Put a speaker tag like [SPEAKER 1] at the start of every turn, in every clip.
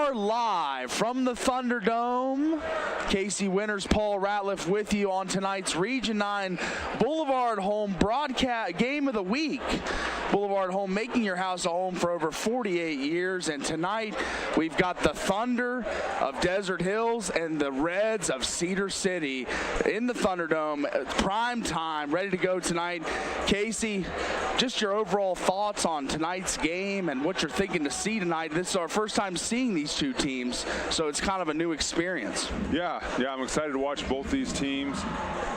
[SPEAKER 1] are live from the Thunderdome. Casey Winters, Paul Ratliff with you on tonight's Region 9 Boulevard Home broadcast game of the week. Boulevard Home making your house a home for over 48 years. And tonight we've got the Thunder of Desert Hills and the Reds of Cedar City in the Thunderdome. Prime time, ready to go tonight. Casey, just your overall thoughts on tonight's game and what you're thinking to see tonight. This is our first time seeing these two teams, so it's kind of a new experience.
[SPEAKER 2] Yeah, I'm excited to watch both these teams.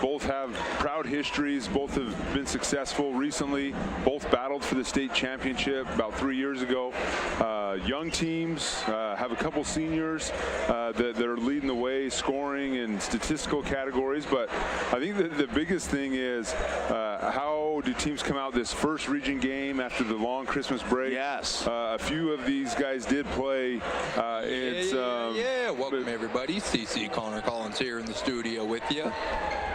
[SPEAKER 2] Both have proud histories. Both have been successful recently. Both battled for the state championship about 3 years ago. Young teams have a couple seniors that are leading the way, scoring and statistical categories. But I think the biggest thing is how do teams come out this first region game after the long Christmas break?
[SPEAKER 1] Yes.
[SPEAKER 2] A few of these guys did play.
[SPEAKER 3] Welcome everybody. CC Connor Collins here in the studio with you.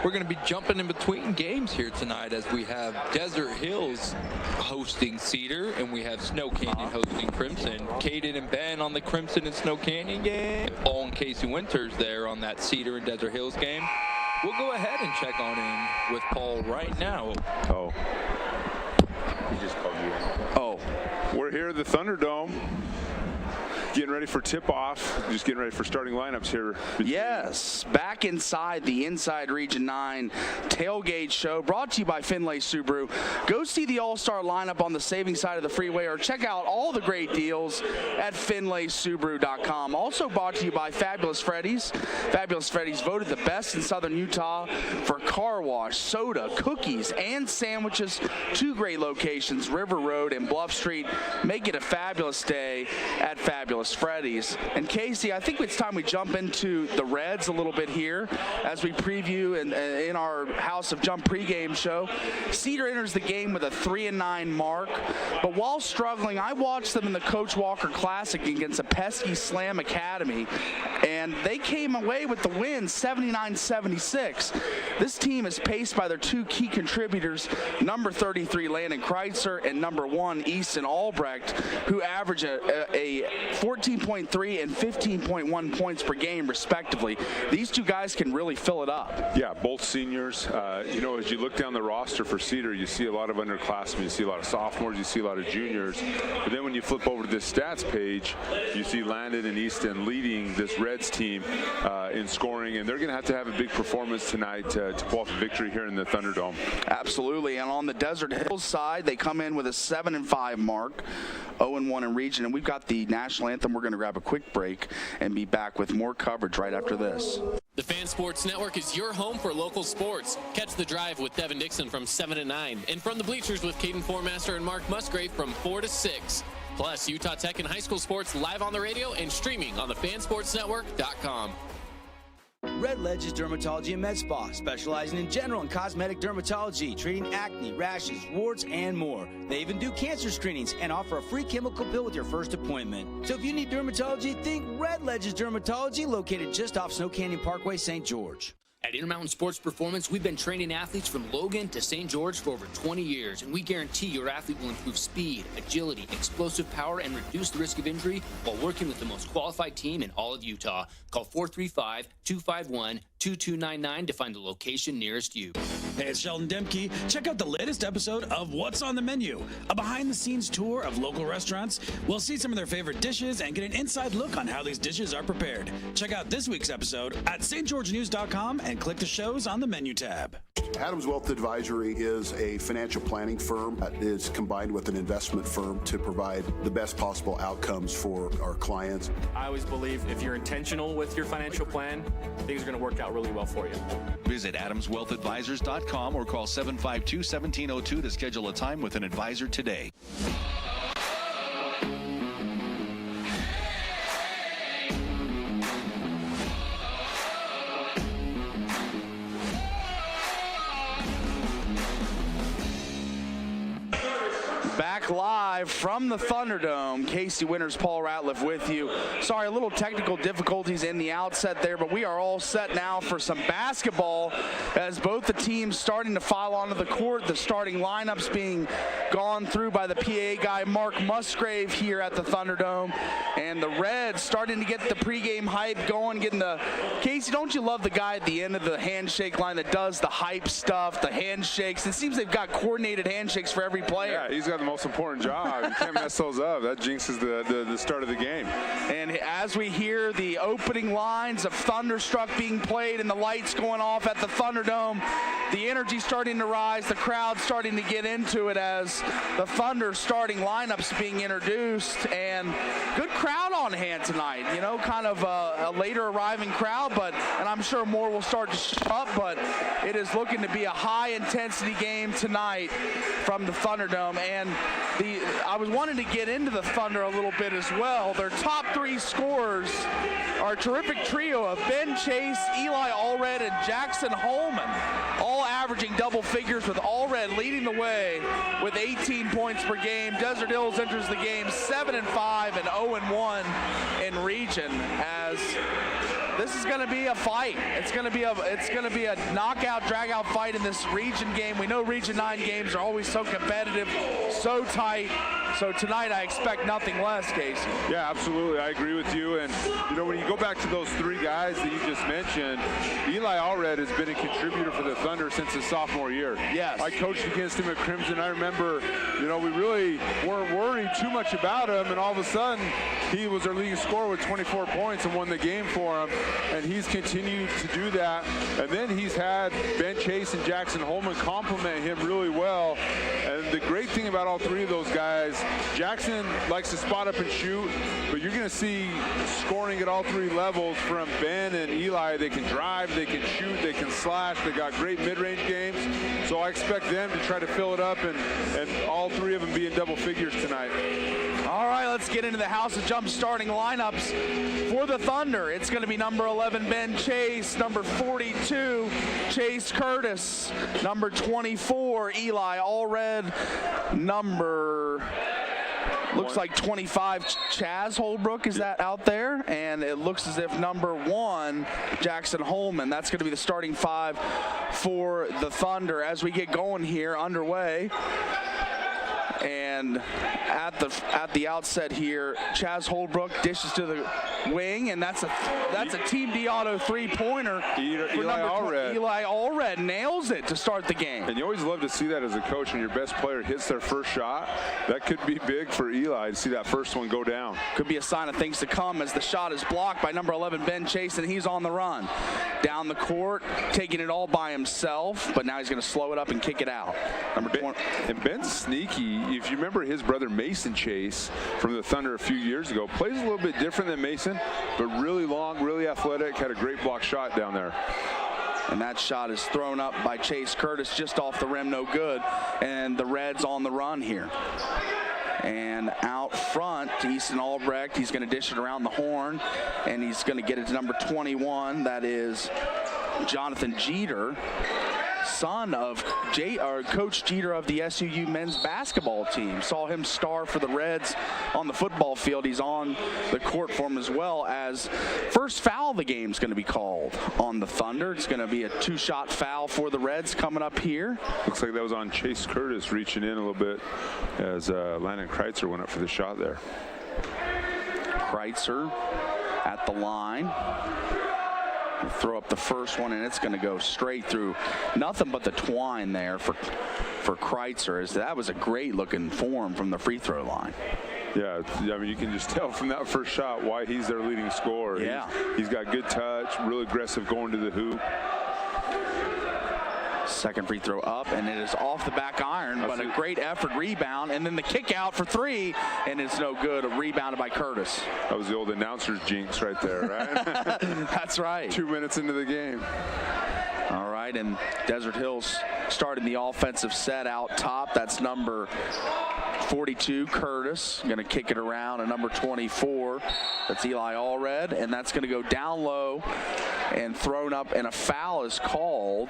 [SPEAKER 3] We're going to be jumping in between games here tonight as we have Desert Hills hosting Cedar and we have Snow Canyon hosting Crimson. Caden and Ben on the Crimson and Snow Canyon game. Paul and Casey Winters there on that Cedar and Desert Hills game. We'll go ahead and check on in with Paul right now.
[SPEAKER 2] Oh. He just called you in. Oh. We're here at the Thunderdome. Getting ready for tip-off, just getting ready for starting lineups here.
[SPEAKER 1] Yes, back inside the Inside Region 9 tailgate show, brought to you by Finlay Subaru. Go see the all-star lineup on the savings side of the freeway or check out all the great deals at finlaysubaru.com. Also brought to you by Fabulous Freddy's. Fabulous Freddy's voted the best in Southern Utah for car wash, soda, cookies, and sandwiches. Two great locations, River Road and Bluff Street. Make it a fabulous day at Fabulous Freddy's. And Casey, I think it's time we jump into the Reds a little bit here as we preview in our House of Jump pregame show. Cedar enters the game with a 3-9 mark, but while struggling, I watched them in the Coach Walker Classic against a pesky Slam Academy, and they came away with the win, 79-76. This team is paced by their two key contributors, number 33 Landon Kreitzer and number 1 Easton Albrecht, who average a 14.3 and 15.1 points per game, respectively. These two guys can really fill it up.
[SPEAKER 2] Yeah, both seniors. As you look down the roster for Cedar, you see a lot of underclassmen, you see a lot of sophomores, you see a lot of juniors. But then when you flip over to this stats page, you see Landon and Easton leading this Reds team in scoring, and they're going to have a big performance tonight to pull off a victory here in the Thunderdome.
[SPEAKER 1] Absolutely, and on the Desert Hills side, they come in with a 7-5 mark, 0-1 in region, and we've got the national anthem. We're going to grab a quick break and be back with more coverage right after this.
[SPEAKER 4] The Fan Sports Network is your home for local sports. Catch The Drive with Devin Dixon from 7 to 9, and From the Bleachers with Caden Formaster and Mark Musgrave from 4 to 6. Plus, Utah Tech and high school sports live on the radio and streaming on the fansportsnetwork.com.
[SPEAKER 5] Red Ledge's Dermatology and Med Spa, specializing in general and cosmetic dermatology, treating acne, rashes, warts, and more. They even do cancer screenings and offer a free chemical pill with your first appointment. So if you need dermatology, think Red Ledge's Dermatology, located just off Snow Canyon Parkway, St. George.
[SPEAKER 6] At Intermountain Sports Performance, we've been training athletes from Logan to St. George for over 20 years, and we guarantee your athlete will improve speed, agility, explosive power, and reduce the risk of injury while working with the most qualified team in all of Utah. Call 435-251-2299 to find the location nearest you.
[SPEAKER 7] Hey, it's Sheldon Demke. Check out the latest episode of What's on the Menu, a behind-the-scenes tour of local restaurants. We'll see some of their favorite dishes and get an inside look on how these dishes are prepared. Check out this week's episode at stgeorgenews.com and click the shows on the menu tab.
[SPEAKER 8] Adams Wealth Advisory is a financial planning firm that is combined with an investment firm to provide the best possible outcomes for our clients.
[SPEAKER 9] I always believe if you're intentional with your financial plan, things are going to work out really well for you.
[SPEAKER 10] Visit AdamsWealthAdvisors.com or call 752-1702 to schedule a time with an advisor today.
[SPEAKER 1] Back back live from the Thunderdome. Casey Winters, Paul Ratliff with you. Sorry, a little technical difficulties in the outset there, but we are all set now for some basketball as both the teams starting to file onto the court. The starting lineups being gone through by the PAA guy Mark Musgrave here at the Thunderdome, and the Reds starting to get the pregame hype going, getting the Casey, don't you love the guy at the end of the handshake line that does the hype stuff, the handshakes? It seems they've got coordinated handshakes for every player.
[SPEAKER 2] Yeah, he's got the most important job. You can't mess those up. That jinxes the start of the game.
[SPEAKER 1] And as we hear the opening lines of Thunderstruck being played and the lights going off at the Thunderdome, the energy starting to rise, the crowd starting to get into it as the Thunder starting lineups being introduced, and good crowd on hand tonight. You know, kind of a later arriving crowd, and I'm sure more will start to show up, but it is looking to be a high intensity game tonight from the Thunderdome. And I was wanting to get into the Thunder a little bit as well. Their top three scorers are a terrific trio of Ben Chase, Eli Allred, and Jackson Holman, all averaging double figures, with Allred leading the way with 18 points per game. Desert Hills enters the game 7-5 and 0-1 in region, as this is going to be a fight. It's going to be a knockout, drag-out fight in this region game. We know Region 9 games are always so competitive, so tight. So tonight I expect nothing less, Casey.
[SPEAKER 2] Yeah, absolutely. I agree with you. And, you know, when you go back to those three guys that you just mentioned, Eli Allred has been a contributor for the Thunder since his sophomore year.
[SPEAKER 1] Yes.
[SPEAKER 2] I coached against him at Crimson. I remember, you know, we really weren't worried too much about him, and all of a sudden he was our leading scorer with 24 points and won the game for him. And he's continued to do that. And then he's had Ben Chase and Jackson Holman complement him really well. And the great thing about all three of those guys, Jackson likes to spot up and shoot, but you're going to see scoring at all three levels from Ben and Eli. They can drive, they can shoot, they can slash. They got great mid-range games. So I expect them to try to fill it up and all three of them be in double figures tonight.
[SPEAKER 1] All right, let's get into the House of Jump starting lineups for the Thunder. It's going to be number 11, Ben Chase, number 42, Chase Curtis, number 24, Eli Allred, looks like 25, Chaz Holbrook, is that out there? And it looks as if number 1, Jackson Holman. That's going to be the starting 5 for the Thunder as we get going here, underway. And at the outset here, Chaz Holbrook dishes to the wing, and that's a Team D Auto three-pointer.
[SPEAKER 2] Eli Allred.
[SPEAKER 1] Eli Allred nails it to start the game.
[SPEAKER 2] And you always love to see that as a coach when your best player hits their first shot. That could be big for Eli to see that first one go down.
[SPEAKER 1] Could be a sign of things to come as the shot is blocked by number 11, Ben Chase, and he's on the run. Down the court, taking it all by himself, but now he's going to slow it up and kick it out. Number 20.
[SPEAKER 2] And Ben's sneaky. If you remember his brother Mason Chase from the Thunder a few years ago, plays a little bit different than Mason, but really long, really athletic, had a great block shot down there.
[SPEAKER 1] And that shot is thrown up by Chase Curtis just off the rim, no good. And the Reds on the run here. And out front to Easton Albrecht. He's going to dish it around the horn, and he's going to get it to number 21. That is Jonathan Jeter, son of Coach Jeter of the SUU men's basketball team. Saw him star for the Reds on the football field. He's on the court for him as well, as first foul of the game is going to be called on the Thunder. It's going to be a 2-shot foul for the Reds coming up here.
[SPEAKER 2] Looks like that was on Chase Curtis reaching in a little bit as Landon Kreitzer went up for the shot there.
[SPEAKER 1] Kreitzer at the line. Throw up the first one, and it's going to go straight through. Nothing but the twine there for Kreitzer. That was a great looking form from the free throw line.
[SPEAKER 2] Yeah, I mean, you can just tell from that first shot why he's their leading scorer.
[SPEAKER 1] Yeah.
[SPEAKER 2] He's got good touch, real aggressive going to the hoop.
[SPEAKER 1] Second free throw up, and it is off the back iron, but a great effort rebound, and then the kick out for 3, and it's no good. Rebounded by Curtis.
[SPEAKER 2] That was the old announcer's jinx right there, right?
[SPEAKER 1] That's right.
[SPEAKER 2] 2 minutes into the game.
[SPEAKER 1] All right, and Desert Hills starting the offensive set out top. That's number 42, Curtis, going to kick it around, and number 24, that's Eli Allred, and that's going to go down low and thrown up, and a foul is called.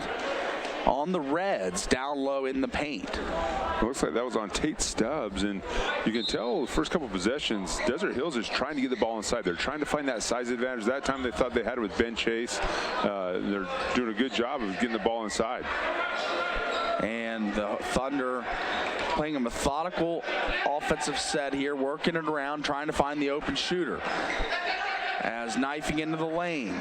[SPEAKER 1] on the Reds down low in the paint.
[SPEAKER 2] It looks like that was on Tate Stubbs, and you can tell the first couple possessions, Desert Hills is trying to get the ball inside. They're trying to find that size advantage. That time they thought they had it with Ben Chase. They're doing a good job of getting the ball inside.
[SPEAKER 1] And the Thunder playing a methodical offensive set here, working it around, trying to find the open shooter. As knifing into the lane.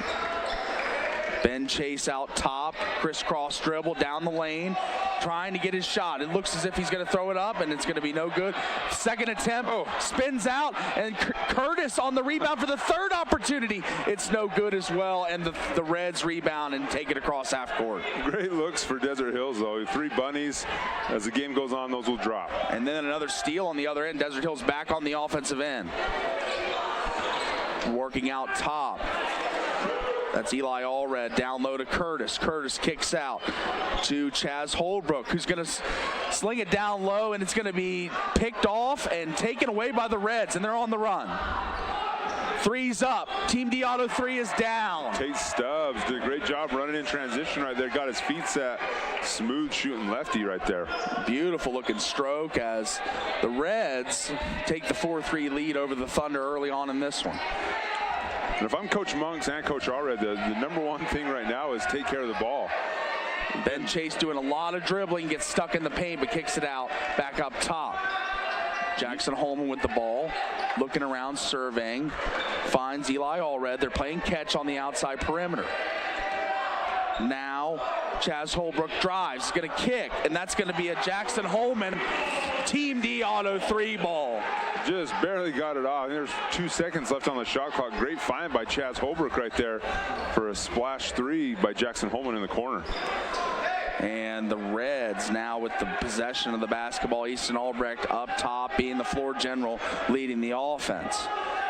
[SPEAKER 1] Ben Chase out top, crisscross dribble down the lane, trying to get his shot. It looks as if he's going to throw it up, and it's going to be no good. Second attempt, spins out, and Curtis on the rebound for the third opportunity. It's no good as well, and the Reds rebound and take it across half court.
[SPEAKER 2] Great looks for Desert Hills, though. 3 bunnies. As the game goes on, those will drop.
[SPEAKER 1] And then another steal on the other end. Desert Hills back on the offensive end. Working out top. That's Eli Allred down low to Curtis. Curtis kicks out to Chaz Holbrook, who's going to sling it down low, and it's going to be picked off and taken away by the Reds, and they're on the run. Three's up. Team D Auto 3 is down.
[SPEAKER 2] Tate Stubbs did a great job running in transition right there. Got his feet set. Smooth shooting lefty right there.
[SPEAKER 1] Beautiful looking stroke as the Reds take the 4-3 lead over the Thunder early on in this one.
[SPEAKER 2] And if I'm Coach Monks and Coach Allred, the number one thing right now is take care of the ball.
[SPEAKER 1] Ben Chase doing a lot of dribbling, gets stuck in the paint, but kicks it out back up top. Jackson Holman with the ball, looking around, surveying, finds Eli Allred. They're playing catch on the outside perimeter. Now Chaz Holbrook drives, he's going to kick, and that's going to be a Jackson Holman Team D Auto 3 ball.
[SPEAKER 2] Just barely got it off. There's 2 seconds left on the shot clock. Great find by Chaz Holbrook right there for a splash 3 by Jackson Holman in the corner.
[SPEAKER 1] And the Reds now with the possession of the basketball. Easton Albrecht up top, being the floor general, leading the offense.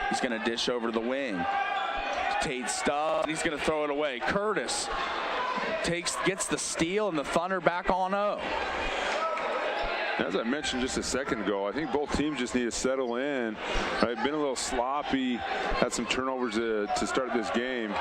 [SPEAKER 1] He's going to dish over to the wing. Tate Stubbs, he's going to throw it away. Curtis gets the steal, and the Thunder back on 0.
[SPEAKER 2] As I mentioned just a second ago, I think both teams just need to settle in. Right, been a little sloppy, had some turnovers to start this game.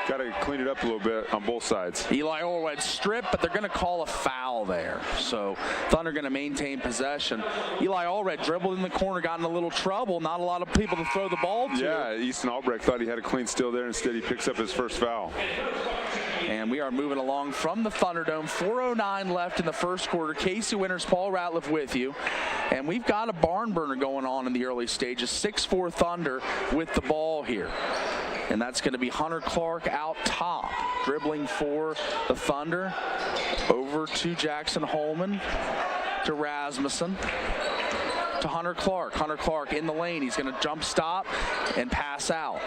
[SPEAKER 2] Got to clean it up a little bit on both sides.
[SPEAKER 1] Eli Allred stripped, but they're going to call a foul there. So Thunder going to maintain possession. Eli Allred dribbled in the corner, got in a little trouble. Not a lot of people to throw the ball to.
[SPEAKER 2] Yeah, Easton Albrecht thought he had a clean steal there. Instead, he picks up his first foul.
[SPEAKER 1] And we are moving along from the Thunderdome. 4:09 left in the first quarter. Casey Winters, Paul Ratliff with you. And we've got a barn burner going on in the early stages. 6-4 Thunder with the ball here. And that's going to be Hunter Clark out top, dribbling for the Thunder. Over to Jackson Holman, to Rasmussen, to Hunter Clark. Hunter Clark in the lane. He's going to jump stop and pass out.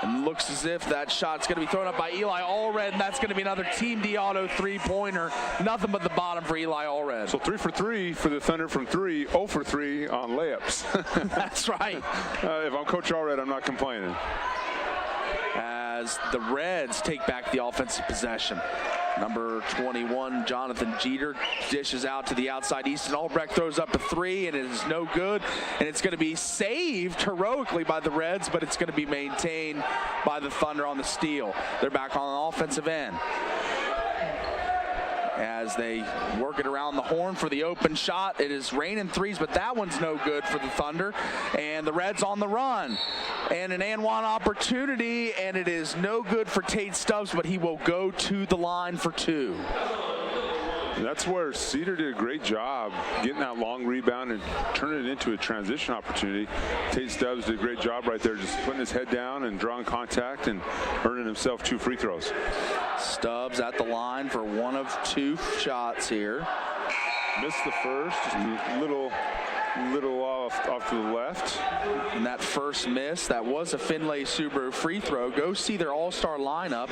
[SPEAKER 1] And looks as if that shot's going to be thrown up by Eli Allred, and that's going to be another Team D Auto 3-pointer. Nothing but the bottom for Eli Allred.
[SPEAKER 2] So 3 for 3 for the Thunder from 3, 0 for 3 on layups.
[SPEAKER 1] That's right.
[SPEAKER 2] If I'm Coach Allred, I'm not complaining.
[SPEAKER 1] As the Reds take back the offensive possession. Number 21, Jonathan Jeter, dishes out to the outside. Easton Albrecht throws up a 3, and it is no good. And it's going to be saved heroically by the Reds, but it's going to be maintained by the Thunder on the steal. They're back on the offensive end as they work it around the horn for the open shot. It is raining 3s, but that one's no good for the Thunder. And the Reds on the run. And an and one opportunity, and it is no good for Tate Stubbs, but he will go to the line for 2.
[SPEAKER 2] And that's where Cedar did a great job getting that long rebound and turning it into a transition opportunity. Tate Stubbs did a great job right there, just putting his head down and drawing contact and earning himself 2 free throws.
[SPEAKER 1] Stubbs at the line for 1 of 2 shots here.
[SPEAKER 2] Missed the first, just a little off to the left.
[SPEAKER 1] And that first miss, that was a Finlay Subaru free throw. Go see their all-star lineup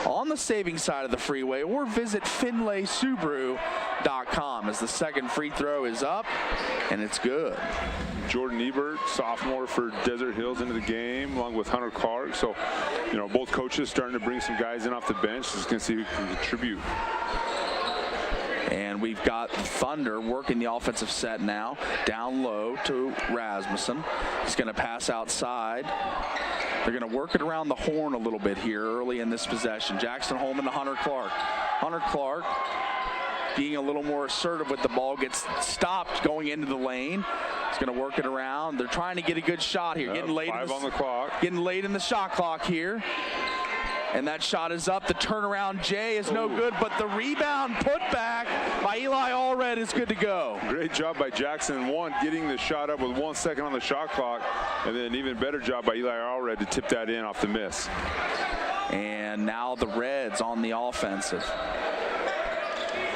[SPEAKER 1] on the saving side of the freeway, or visit FinlaySubaru.com as the second free throw is up, and it's good.
[SPEAKER 2] Jordan Ebert, sophomore for Desert Hills, into the game, along with Hunter Clark. So, both coaches starting to bring some guys in off the bench. Just going to see who can contribute.
[SPEAKER 1] And we've got Thunder working the offensive set now. Down low to Rasmussen. He's going to pass outside They're going to work it around the horn a little bit here early in this possession. Jackson Holman to Hunter Clark. Hunter Clark being a little more assertive with the ball, gets stopped going into the lane. He's going to work it around. They're trying to get a good shot here. Getting late
[SPEAKER 2] on the clock.
[SPEAKER 1] Getting late in the shot clock here. And that shot is up. The turnaround, Jay, is no good, but the rebound put back by Eli Allred is good to go.
[SPEAKER 2] Great job by Jackson, getting the shot up with 1 second on the shot clock, and then even better job by Eli Allred to tip that in off the miss.
[SPEAKER 1] And now the Reds on the offensive.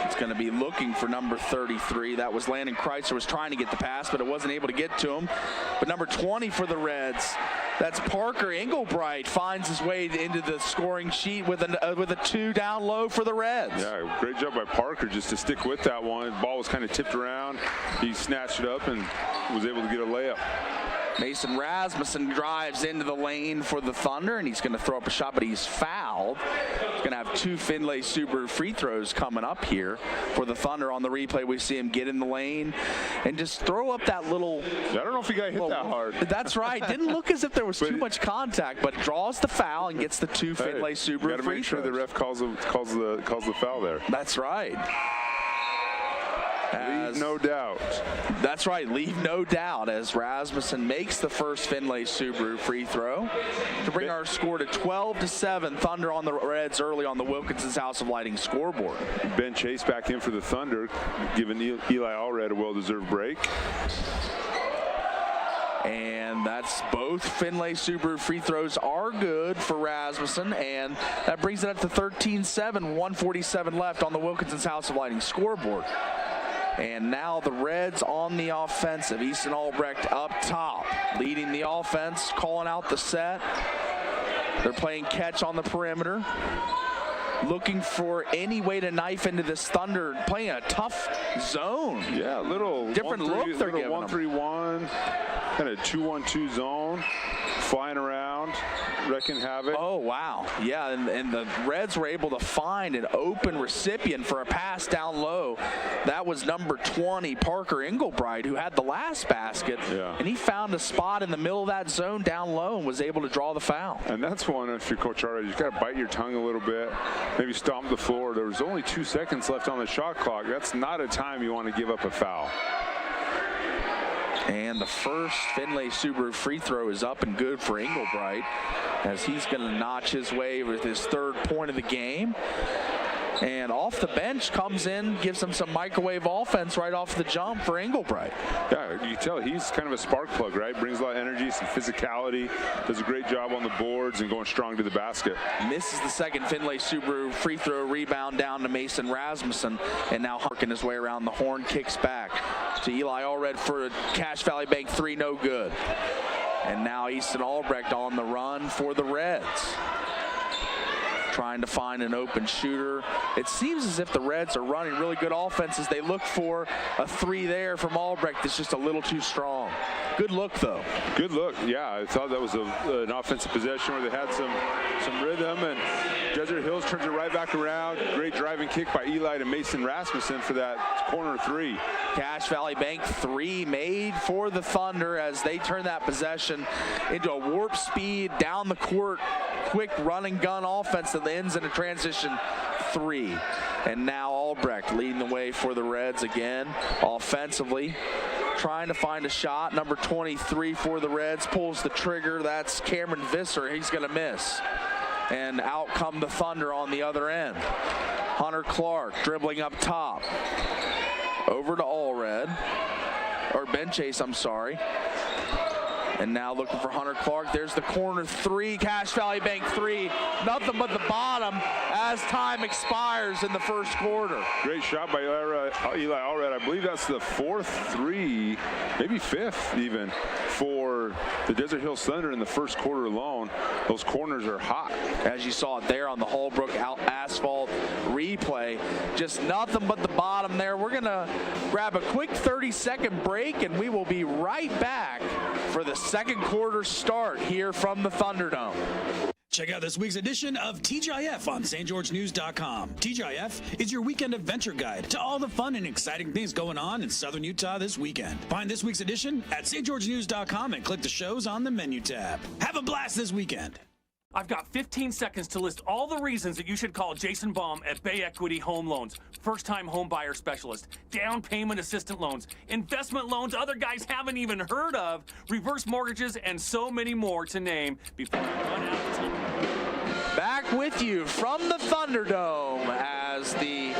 [SPEAKER 1] It's going to be looking for number 33. That was Landon Kreitzer, was trying to get the pass, but it wasn't able to get to him. But number 20 for the Reds, that's Parker Englebright, finds his way into the scoring sheet with a 2 down low for the Reds.
[SPEAKER 2] Yeah, great job by Parker just to stick with that one. The ball was kind of tipped around. He snatched it up and was able to get a layup.
[SPEAKER 1] Mason Rasmussen drives into the lane for the Thunder, and he's going to throw up a shot, but he's fouled. He's going to have 2 Finlay Subaru free throws coming up here for the Thunder. On the replay, we see him get in the lane and just throw up that little...
[SPEAKER 2] I don't know if he got hit that hard.
[SPEAKER 1] That's right. Didn't look as if there was too much contact, but draws the foul and gets the 2 Finlay Subaru free throws.
[SPEAKER 2] Got to make sure the ref calls the foul there.
[SPEAKER 1] That's right.
[SPEAKER 2] Leave no doubt.
[SPEAKER 1] That's right, leave no doubt, as Rasmussen makes the first Finlay Subaru free throw to bring our score to 12-7. Thunder on the Reds early on the Wilkinson's House of Lighting scoreboard.
[SPEAKER 2] Ben Chase back in for the Thunder, giving Eli Allred a well-deserved break.
[SPEAKER 1] And that's both Finlay Subaru free throws are good for Rasmussen, and that brings it up to 13-7, 1:47 left on the Wilkinson's House of Lighting scoreboard. And now the Reds on the offensive. Easton Albrecht up top, leading the offense, calling out the set. They're playing catch on the perimeter, looking for any way to knife into this Thunder, playing a tough zone.
[SPEAKER 2] Yeah, a little
[SPEAKER 1] different look they're giving them.
[SPEAKER 2] 1-3-1, kind of 2-1-2 zone, flying around, wrecking havoc.
[SPEAKER 1] Oh, wow. Yeah, and the Reds were able to find an open recipient for a pass down low. That was number 20, Parker Englebright, who had the last basket.
[SPEAKER 2] Yeah.
[SPEAKER 1] And he found a spot in the middle of that zone down low and was able to draw the foul.
[SPEAKER 2] And that's one, if you're Coach Arda, you got to bite your tongue a little bit, maybe stomp the floor. There was only 2 seconds left on the shot clock. That's not a time you want to give up a foul.
[SPEAKER 1] And the first Finlay Subaru free throw is up and good for Englebright, as he's going to notch his way with his 3rd point of the game. And off the bench comes in, gives him some microwave offense right off the jump for Englebright.
[SPEAKER 2] Yeah, you can tell he's kind of a spark plug, right? Brings a lot of energy, some physicality, does a great job on the boards and going strong to the basket.
[SPEAKER 1] Misses the second Finlay Subaru free throw, rebound down to Mason Rasmussen, and now harking his way around the horn, kicks back to Eli Allred for a Cache Valley Bank 3, no good. And now Easton Albrecht on the run for the Reds, trying to find an open shooter. It seems as if the Reds are running really good offenses. They look for a 3 there from Albrecht that's just a little too strong. Good look, though.
[SPEAKER 2] Good look, yeah. I thought that was an offensive possession where they had some rhythm, and Desert Hills turns it right back around. Great driving kick by Eli to Mason Rasmussen for that corner 3.
[SPEAKER 1] Cache Valley Bank 3 made for the Thunder as they turn that possession into a warp speed down the court, quick run and gun offense that ends in a transition 3. And now Albrecht leading the way for the Reds again offensively, trying to find a shot. Number 23 for the Reds pulls the trigger. That's Cameron Visser. He's going to miss. And out come the Thunder on the other end. Hunter Clark dribbling up top. Over to Allred. Or Ben Chase, I'm sorry. And now looking for Hunter Clark. There's the corner 3, Cache Valley Bank 3. Nothing but the bottom as time expires in the first quarter.
[SPEAKER 2] Great shot by Eli Allred. I believe that's the 4th 3, maybe 5th even, for the Desert Hills Thunder in the first quarter alone. Those corners are hot.
[SPEAKER 1] As you saw it there on the Holbrook asphalt replay, just nothing but the bottom there. We're going to grab a quick 30-second break, and we will be right back for the second quarter start here from the Thunderdome.
[SPEAKER 7] Check out this week's edition of TGIF on stgeorgenews.com. TGIF is your weekend adventure guide to all the fun and exciting things going on in Southern Utah this weekend. Find this week's edition at stgeorgenews.com and click the shows on the menu tab. Have a blast this weekend.
[SPEAKER 11] I've got 15 seconds to list all the reasons that you should call Jason Baum at Bay Equity Home Loans. First-time home buyer specialist, down payment assistant loans, investment loans other guys haven't even heard of, reverse mortgages, and so many more to name before you run out of time.
[SPEAKER 1] Back with you from the Thunderdome as the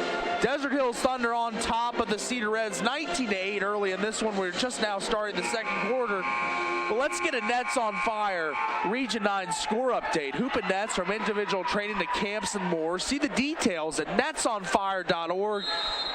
[SPEAKER 1] Desert Hills Thunder on top of the Cedar Reds 19-8 early in this one. We're just now starting the second quarter. But let's get a Nets on Fire Region 9 score update. Hoopin' Nets from individual training to camps and more. See the details at netsonfire.org.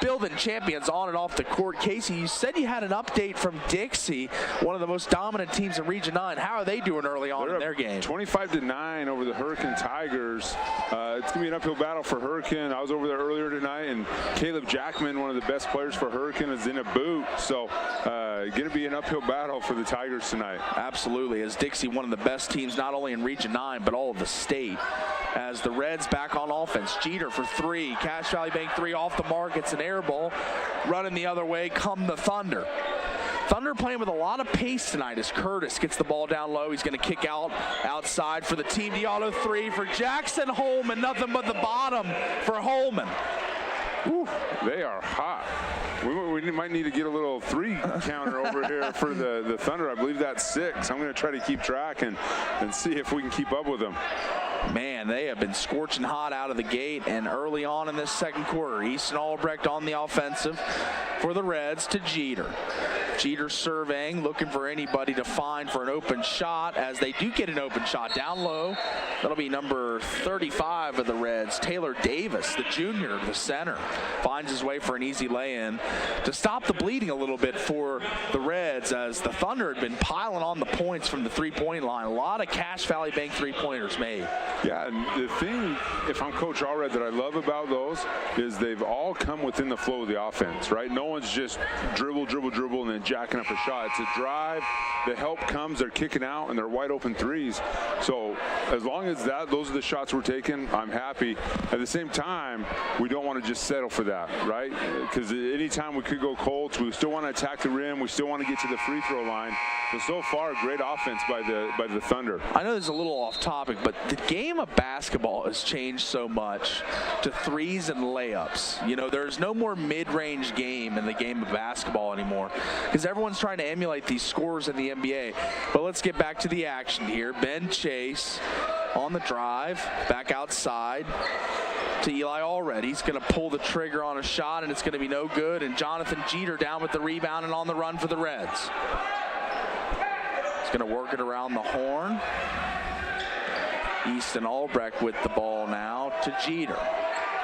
[SPEAKER 1] Building champions on and off the court. Casey, you said you had an update from Dixie, one of the most dominant teams in Region 9. How are they doing early on in their game?
[SPEAKER 2] 25-9 over the Hurricane Tigers. It's going to be an uphill battle for Hurricane. I was over there earlier tonight, and Caleb Jackman, one of the best players for Hurricane, is in a boot. So going to be an uphill battle for the Tigers tonight.
[SPEAKER 1] Absolutely, as Dixie, one of the best teams not only in Region 9 but all of the state. As the Reds back on offense, Cedar for three, Cache Valley Bank three off the mark. It's an air ball. Running the other way come the Thunder. Thunder playing with a lot of pace tonight as Curtis gets the ball down low. He's going to kick outside for the Team Diallo three for Jackson Holman. Nothing but the bottom for Holman.
[SPEAKER 2] Whew, they are hot. We might need to get a little three counter over here for the Thunder. I believe that's 6. I'm going to try to keep track and see if we can keep up with them.
[SPEAKER 1] Man, they have been scorching hot out of the gate, and early on in this second quarter, Easton Albrecht on the offensive for the Reds to Jeter. Jeter surveying, looking for anybody to find for an open shot, as they do get an open shot down low. That'll be number 35 of the Reds, Taylor Davis, the junior, the center, finds his way for an easy lay-in to stop the bleeding a little bit for the Reds, as the Thunder had been piling on the points from the three-point line. A lot of Cache Valley Bank three-pointers made.
[SPEAKER 2] Yeah, and the thing, if I'm Coach Allred, that I love about those is they've all come within the flow of the offense, right? No one's just dribble, and then jacking up a shot. It's a drive. The help comes, they're kicking out, and they're wide open threes. So as long as those are the shots we're taking, I'm happy. At the same time, we don't want to just settle for that, right? Because anytime we could go cold, we still want to attack the rim. We still want to get to the free throw line. But so far, great offense by the Thunder.
[SPEAKER 1] I know this is a little off topic, but the game of basketball has changed so much to threes and layups. You know, there's no more mid-range game in the game of basketball anymore because everyone's trying to emulate these scores in the NBA. But let's get back to the action here. Ben Chase on the drive, back outside to Eli already. He's going to pull the trigger on a shot, and it's going to be no good. And Jonathan Jeter down with the rebound and on the run for the Reds. He's going to work it around the horn. Easton Albrecht with the ball now to Jeter.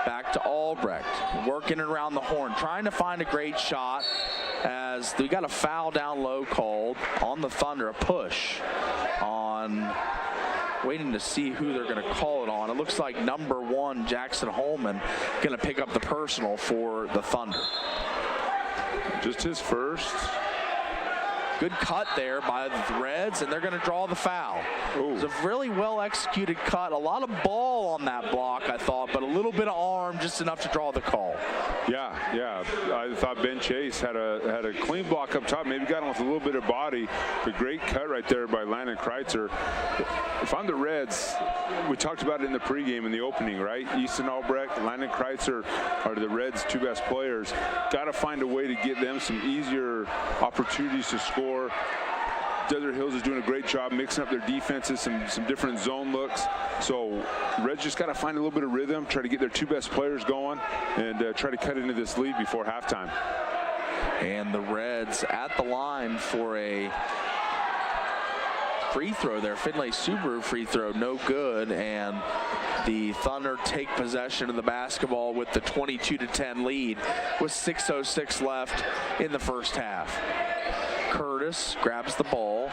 [SPEAKER 1] Back to Albrecht, working it around the horn, trying to find a great shot as we got a foul down low called on the Thunder, a push on, waiting to see who they're going to call it on. It looks like number 1, Jackson Holman, going to pick up the personal for the Thunder.
[SPEAKER 2] Just his first.
[SPEAKER 1] Good cut there by the Reds, and they're going to draw the foul. Ooh. It was a really well-executed cut. A lot of ball on that block, I thought, but a little bit of arm, just enough to draw the call. Yeah.
[SPEAKER 2] I thought Ben Chase had a clean block up top. Maybe got him with a little bit of body. A great cut right there by Landon Kreitzer. If I'm the Reds, we talked about it in the pregame in the opening, right? Easton Albrecht, Landon Kreitzer are the Reds' 2 best players. Got to find a way to get them some easier opportunities to score. Desert Hills is doing a great job mixing up their defenses, some different zone looks. So Reds just got to find a little bit of rhythm, try to get their 2 best players going, and try to cut into this lead before halftime.
[SPEAKER 1] And the Reds at the line for a free throw there. Finlay Subaru free throw, no good, and the Thunder take possession of the basketball with the 22-10 lead with 6:06 left in the first half. Curtis grabs the ball,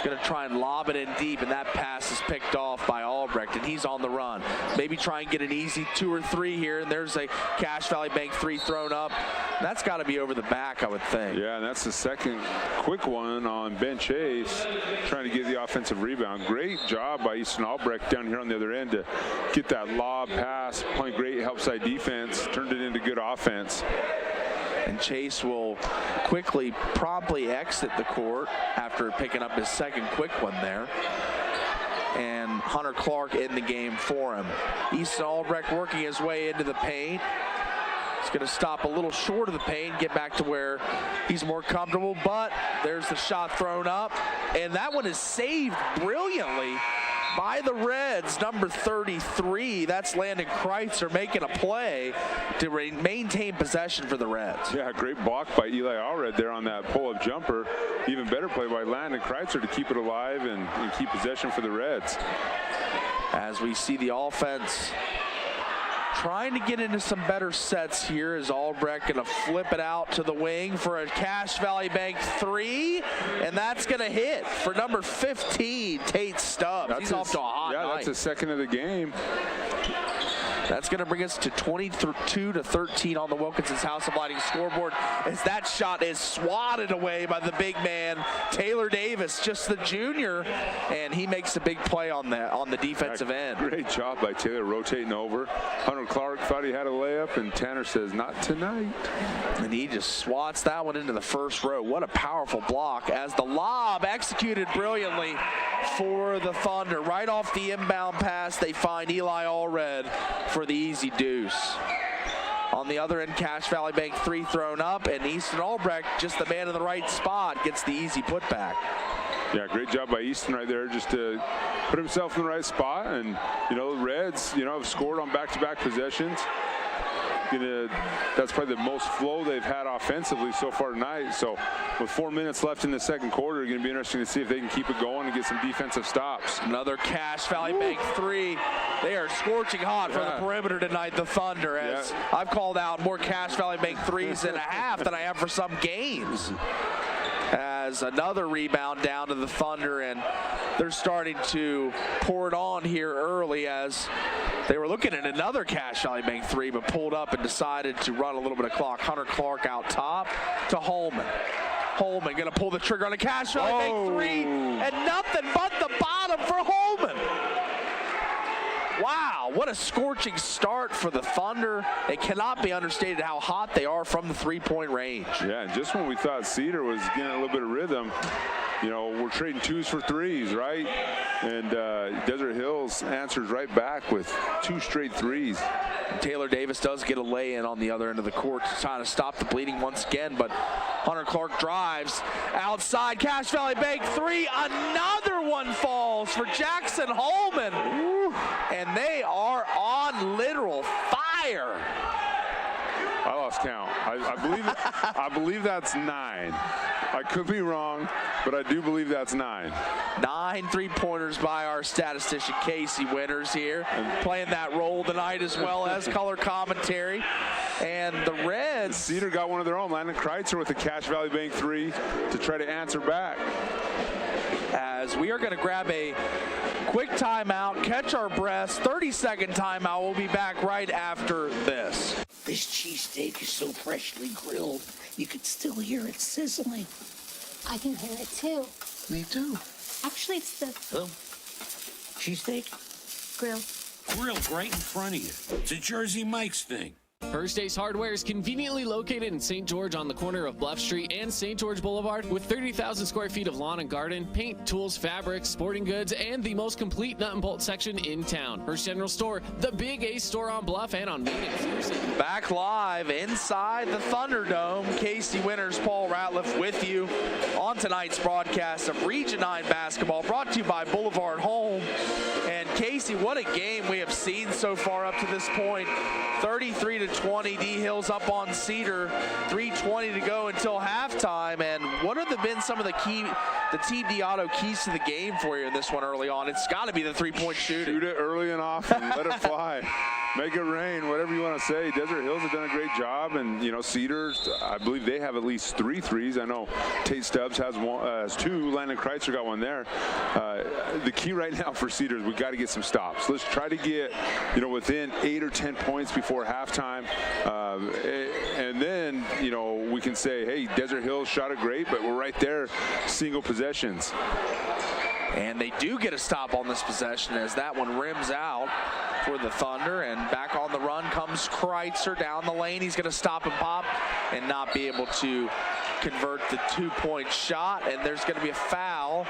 [SPEAKER 1] Going to try and lob it in deep, and that pass is picked off by Albrecht, and he's on the run. Maybe try and get an easy 2 or 3 here, and there's a Cache Valley Bank 3 thrown up. That's got to be over the back, I would think.
[SPEAKER 2] Yeah, and that's the second quick one on Ben Chase, trying to get the offensive rebound. Great job by Easton Albrecht down here on the other end to get that lob pass, playing great help side defense, turned it into good offense.
[SPEAKER 1] And Chase will promptly exit the court after picking up his second quick one there. And Hunter Clark in the game for him. Easton Albrecht working his way into the paint. He's going to stop a little short of the paint, get back to where he's more comfortable, but there's the shot thrown up, and that one is saved brilliantly by the Reds, number 33. That's Landon Kreitzer making a play to maintain possession for the Reds.
[SPEAKER 2] Yeah, great block by Eli Allred there on that pull-up jumper. Even better play by Landon Kreitzer to keep it alive and keep possession for the Reds.
[SPEAKER 1] As we see the offense trying to get into some better sets here, is Albrecht going to flip it out to the wing for a Cache Valley Bank 3, and that's going to hit for number 15, Tate Stubbs. He's off to a hot night.
[SPEAKER 2] Yeah, that's the second of the game.
[SPEAKER 1] That's going to bring us to 22-13 on the Wilkinson's House of Lighting scoreboard, as that shot is swatted away by the big man, Taylor Davis, just the junior, and he makes a big play on the defensive end.
[SPEAKER 2] Great job by Taylor rotating over. Hunter Clark thought he had a layup, and Tanner says, not tonight.
[SPEAKER 1] And he just swats that one into the first row. What a powerful block, as the lob executed brilliantly for the Thunder. Right off the inbound pass, they find Eli Allred for the easy deuce. On the other end, Cache Valley Bank 3 thrown up, and Easton Albrecht, just the man in the right spot, gets the easy putback.
[SPEAKER 2] Yeah, great job by Easton right there, just to put himself in the right spot. And, the Reds, have scored on back-to-back possessions. That's probably the most flow they've had offensively so far tonight. So with 4 minutes left in the second quarter, it's going to be interesting to see if they can keep it going and get some defensive stops.
[SPEAKER 1] Another Cache Valley Bank 3. They are scorching hot for the perimeter tonight, the Thunder, as I've called out more Cache Valley Bank 3s in a half than I have for some games. As another rebound down to the Thunder, and they're starting to pour it on here early, as they were looking at another Cache Valley Bank 3, but pulled up and decided to run a little bit of clock. Hunter Clark out top to Holman. Holman going to pull the trigger on a Cache Valley Bank 3, and nothing but the bottom for Holman. Wow, what a scorching start for the Thunder. It cannot be understated how hot they are from the three-point range.
[SPEAKER 2] Yeah, and just when we thought Cedar was getting a little bit of rhythm, we're trading 2s for 3s, right? And Desert Hills answers right back with 2 straight 3s.
[SPEAKER 1] Taylor Davis does get a lay-in on the other end of the court, trying to stop the bleeding once again, but Hunter Clark drives outside. Cache Valley Bank 3, another one falls for Jackson Holman. And they are on literal fire.
[SPEAKER 2] I lost count. I believe that's 9. I could be wrong, but I do believe that's 9.
[SPEAKER 1] 9 3-pointers by our statistician Casey Winters here, playing that role tonight as well as color commentary. And the Reds,
[SPEAKER 2] Cedar got one of their own. Landon Kreitzer with the Cache Valley Bank 3 to try to answer back.
[SPEAKER 1] As we are going to grab a quick timeout, catch our breaths, 30-second timeout. We'll be back right after this.
[SPEAKER 12] This cheesesteak is so freshly grilled, you could still hear it sizzling.
[SPEAKER 13] I can hear it too.
[SPEAKER 12] Me too.
[SPEAKER 13] Actually, it's the
[SPEAKER 12] Cheesesteak?
[SPEAKER 13] grill.
[SPEAKER 12] Grilled right in front of you. It's a Jersey Mike's thing.
[SPEAKER 4] First Ace Hardware is conveniently located in St. George on the corner of Bluff Street and St. George Boulevard, with 30,000 square feet of lawn and garden, paint, tools, fabrics, sporting goods, and the most complete nut and bolt section in town. First General Store, the Big Ace store on Bluff and on Main and Pearson.
[SPEAKER 1] Back live inside the Thunderdome, Casey Winters, Paul Ratliff with you on tonight's broadcast of Region 9 basketball, brought to you by Boulevard Home. And Casey, what a game we have seen so far up to this point. 33-20, D Hills up on Cedar, 3:20 to go until halftime, and what what have been some of the Team D'Auto keys to the game for you in this one early on? It's got to be the 3-point shooting.
[SPEAKER 2] Shoot it early and often. Let it fly. Make it rain, whatever you want to say. Desert Hills have done a great job, and Cedar, I believe they have at least 3 threes. I know Tate Stubbs has 2. Landon Kreitzer got one there. The key right now for Cedar is we got to get some stops. Let's try to get within 8 or 10 points before halftime, and then we can say, hey, Desert Hills shot it great, but we're right there, single possessions.
[SPEAKER 1] And they do get a stop on this possession as that one rims out for the Thunder, and back on the run comes Kreitzer down the lane. He's going to stop and pop and not be able to convert the 2-point shot, and there's going to be a foul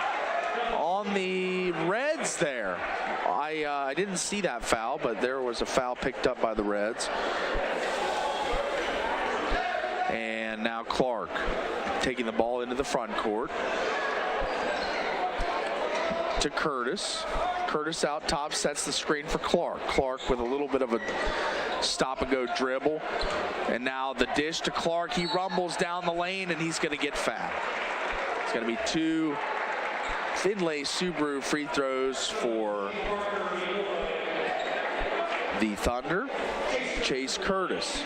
[SPEAKER 1] on the Reds there. I didn't see that foul, but there was a foul picked up by the Reds. And now Clark taking the ball into the front court to Curtis. Curtis out top, sets the screen for Clark. Clark with a little bit of a stop-and-go dribble. And now the dish to Clark. He rumbles down the lane, and he's going to get fouled. It's going to be 2 Finlay Subaru free throws for the Thunder. Chase Curtis.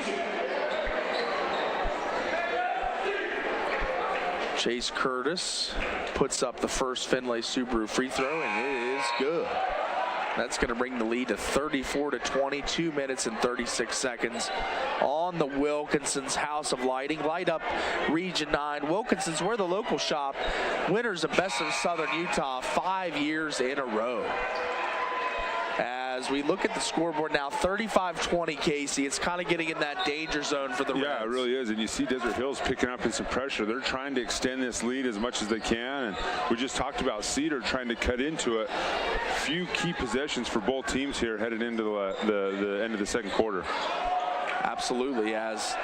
[SPEAKER 1] Chase Curtis puts up the first Finlay Subaru free throw, and it is good. That's going to bring the lead to 34-20, 2 minutes and 36 seconds on the Wilkinson's House of Lighting. Light up Region 9. Wilkinson's, we're the local shop. Winners of Best of Southern Utah 5 years in a row. As we look at the scoreboard now, 35-20, Casey. It's kind of getting in that danger zone for the Reds.
[SPEAKER 2] Yeah, it really is. And you see Desert Hills picking up in some pressure. They're trying to extend this lead as much as they can. And we just talked about Cedar trying to cut into it. Few key possessions for both teams here headed into the end of the second quarter.
[SPEAKER 1] Absolutely. As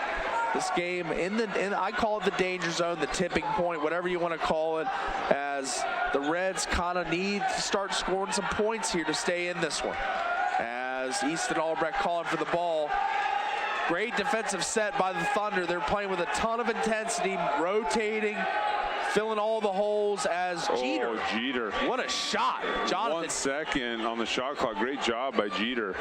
[SPEAKER 1] this game, I call it the danger zone, the tipping point, whatever you want to call it, as the Reds kind of need to start scoring some points here to stay in this one. As Easton Albrecht calling for the ball. Great defensive set by the Thunder. They're playing with a ton of intensity, rotating, filling all the holes as Jeter.
[SPEAKER 2] Oh, Jeter.
[SPEAKER 1] What a shot. Jonathan.
[SPEAKER 2] 1 second on the shot clock. Great job by Jeter.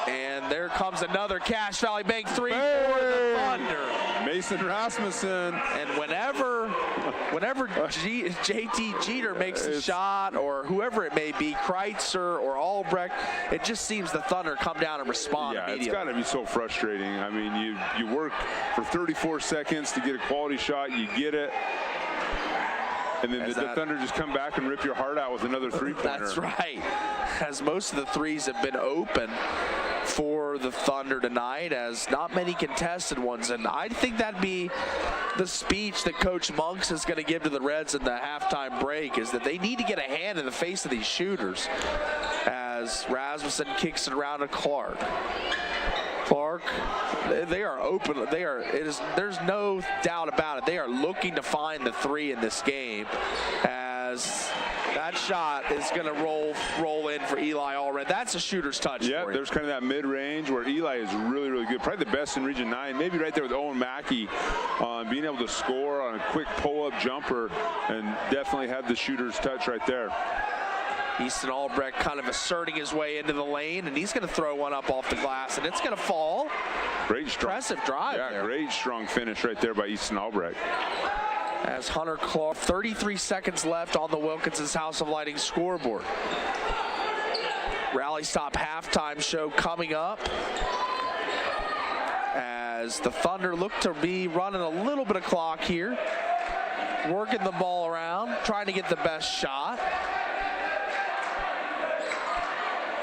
[SPEAKER 1] And there comes another Cache Valley Bank 3 for the Thunder.
[SPEAKER 2] Mason Rasmussen.
[SPEAKER 1] And whenever JT Jeter makes a shot, or whoever it may be, Kreitzer or Albrecht, it just seems the Thunder come down and respond immediately.
[SPEAKER 2] It's got to be so frustrating. I mean, you work for 34 seconds to get a quality shot, you get it, and then the Thunder just come back and rip your heart out with another three-pointer.
[SPEAKER 1] That's right. As most of the threes have been open for the Thunder tonight, as not many contested ones, and I think that'd be the speech that Coach Monks is going to give to the Reds in the halftime break, is that they need to get a hand in the face of these shooters. As Rasmussen kicks it around to Clark. Clark, they are open. There's no doubt about it. They are looking to find the 3 in this game, as that shot is going to roll in for Eli Allred. That's a shooter's touch.
[SPEAKER 2] Yeah, there's kind of that mid-range where Eli is really, really good. Probably the best in Region 9. Maybe right there with Owen Mackey on being able to score on a quick pull-up jumper, and definitely had the shooter's touch right there.
[SPEAKER 1] Easton Albrecht kind of asserting his way into the lane, and he's going to throw one up off the glass, and it's going to fall.
[SPEAKER 2] Great,
[SPEAKER 1] impressive drive there.
[SPEAKER 2] Great strong finish right there by Easton Albrecht.
[SPEAKER 1] As Hunter Clark, 33 seconds left on the Wilkinson's House of Lighting scoreboard. Rally Stop halftime show coming up, as the Thunder look to be running a little bit of clock here, working the ball around, trying to get the best shot.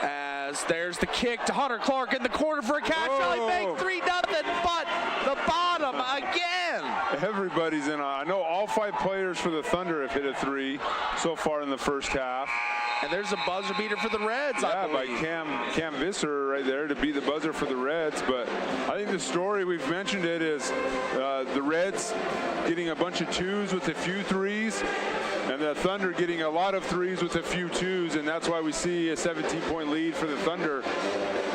[SPEAKER 1] As there's the kick to Hunter Clark in the corner for a Cache Valley Bank 3-0, but the bottom again.
[SPEAKER 2] Everybody's in. I know all 5 players for the Thunder have hit a 3 so far in the first half.
[SPEAKER 1] And there's a buzzer beater for the Reds, I
[SPEAKER 2] by
[SPEAKER 1] believe.
[SPEAKER 2] Cam Visser right there to be the buzzer for the Reds. But I think the story, we've mentioned it, is the Reds getting a bunch of 2s with a few 3s, and the Thunder getting a lot of 3s with a few 2s, and that's why we see a 17-point lead for the Thunder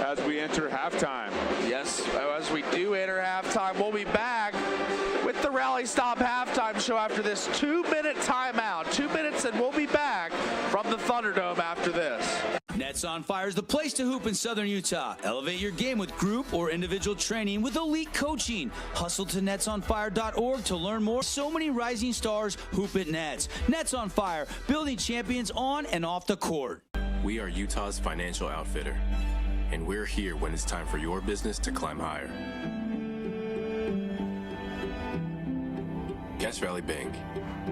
[SPEAKER 2] as we enter halftime.
[SPEAKER 1] Yes, as we do enter halftime, we'll be back with the Rally Stop halftime show after this 2-minute timeout. 2 minutes and we'll be back from the Thunderdome after this.
[SPEAKER 5] Nets on Fire is the place to hoop in Southern Utah. Elevate your game with group or individual training with elite coaching. Hustle to netsonfire.org to learn more. So many rising stars hoop at Nets. Nets on Fire, building champions on and off the court.
[SPEAKER 14] We are Utah's financial outfitter, and we're here when it's time for your business to climb higher. Cash Valley Bank,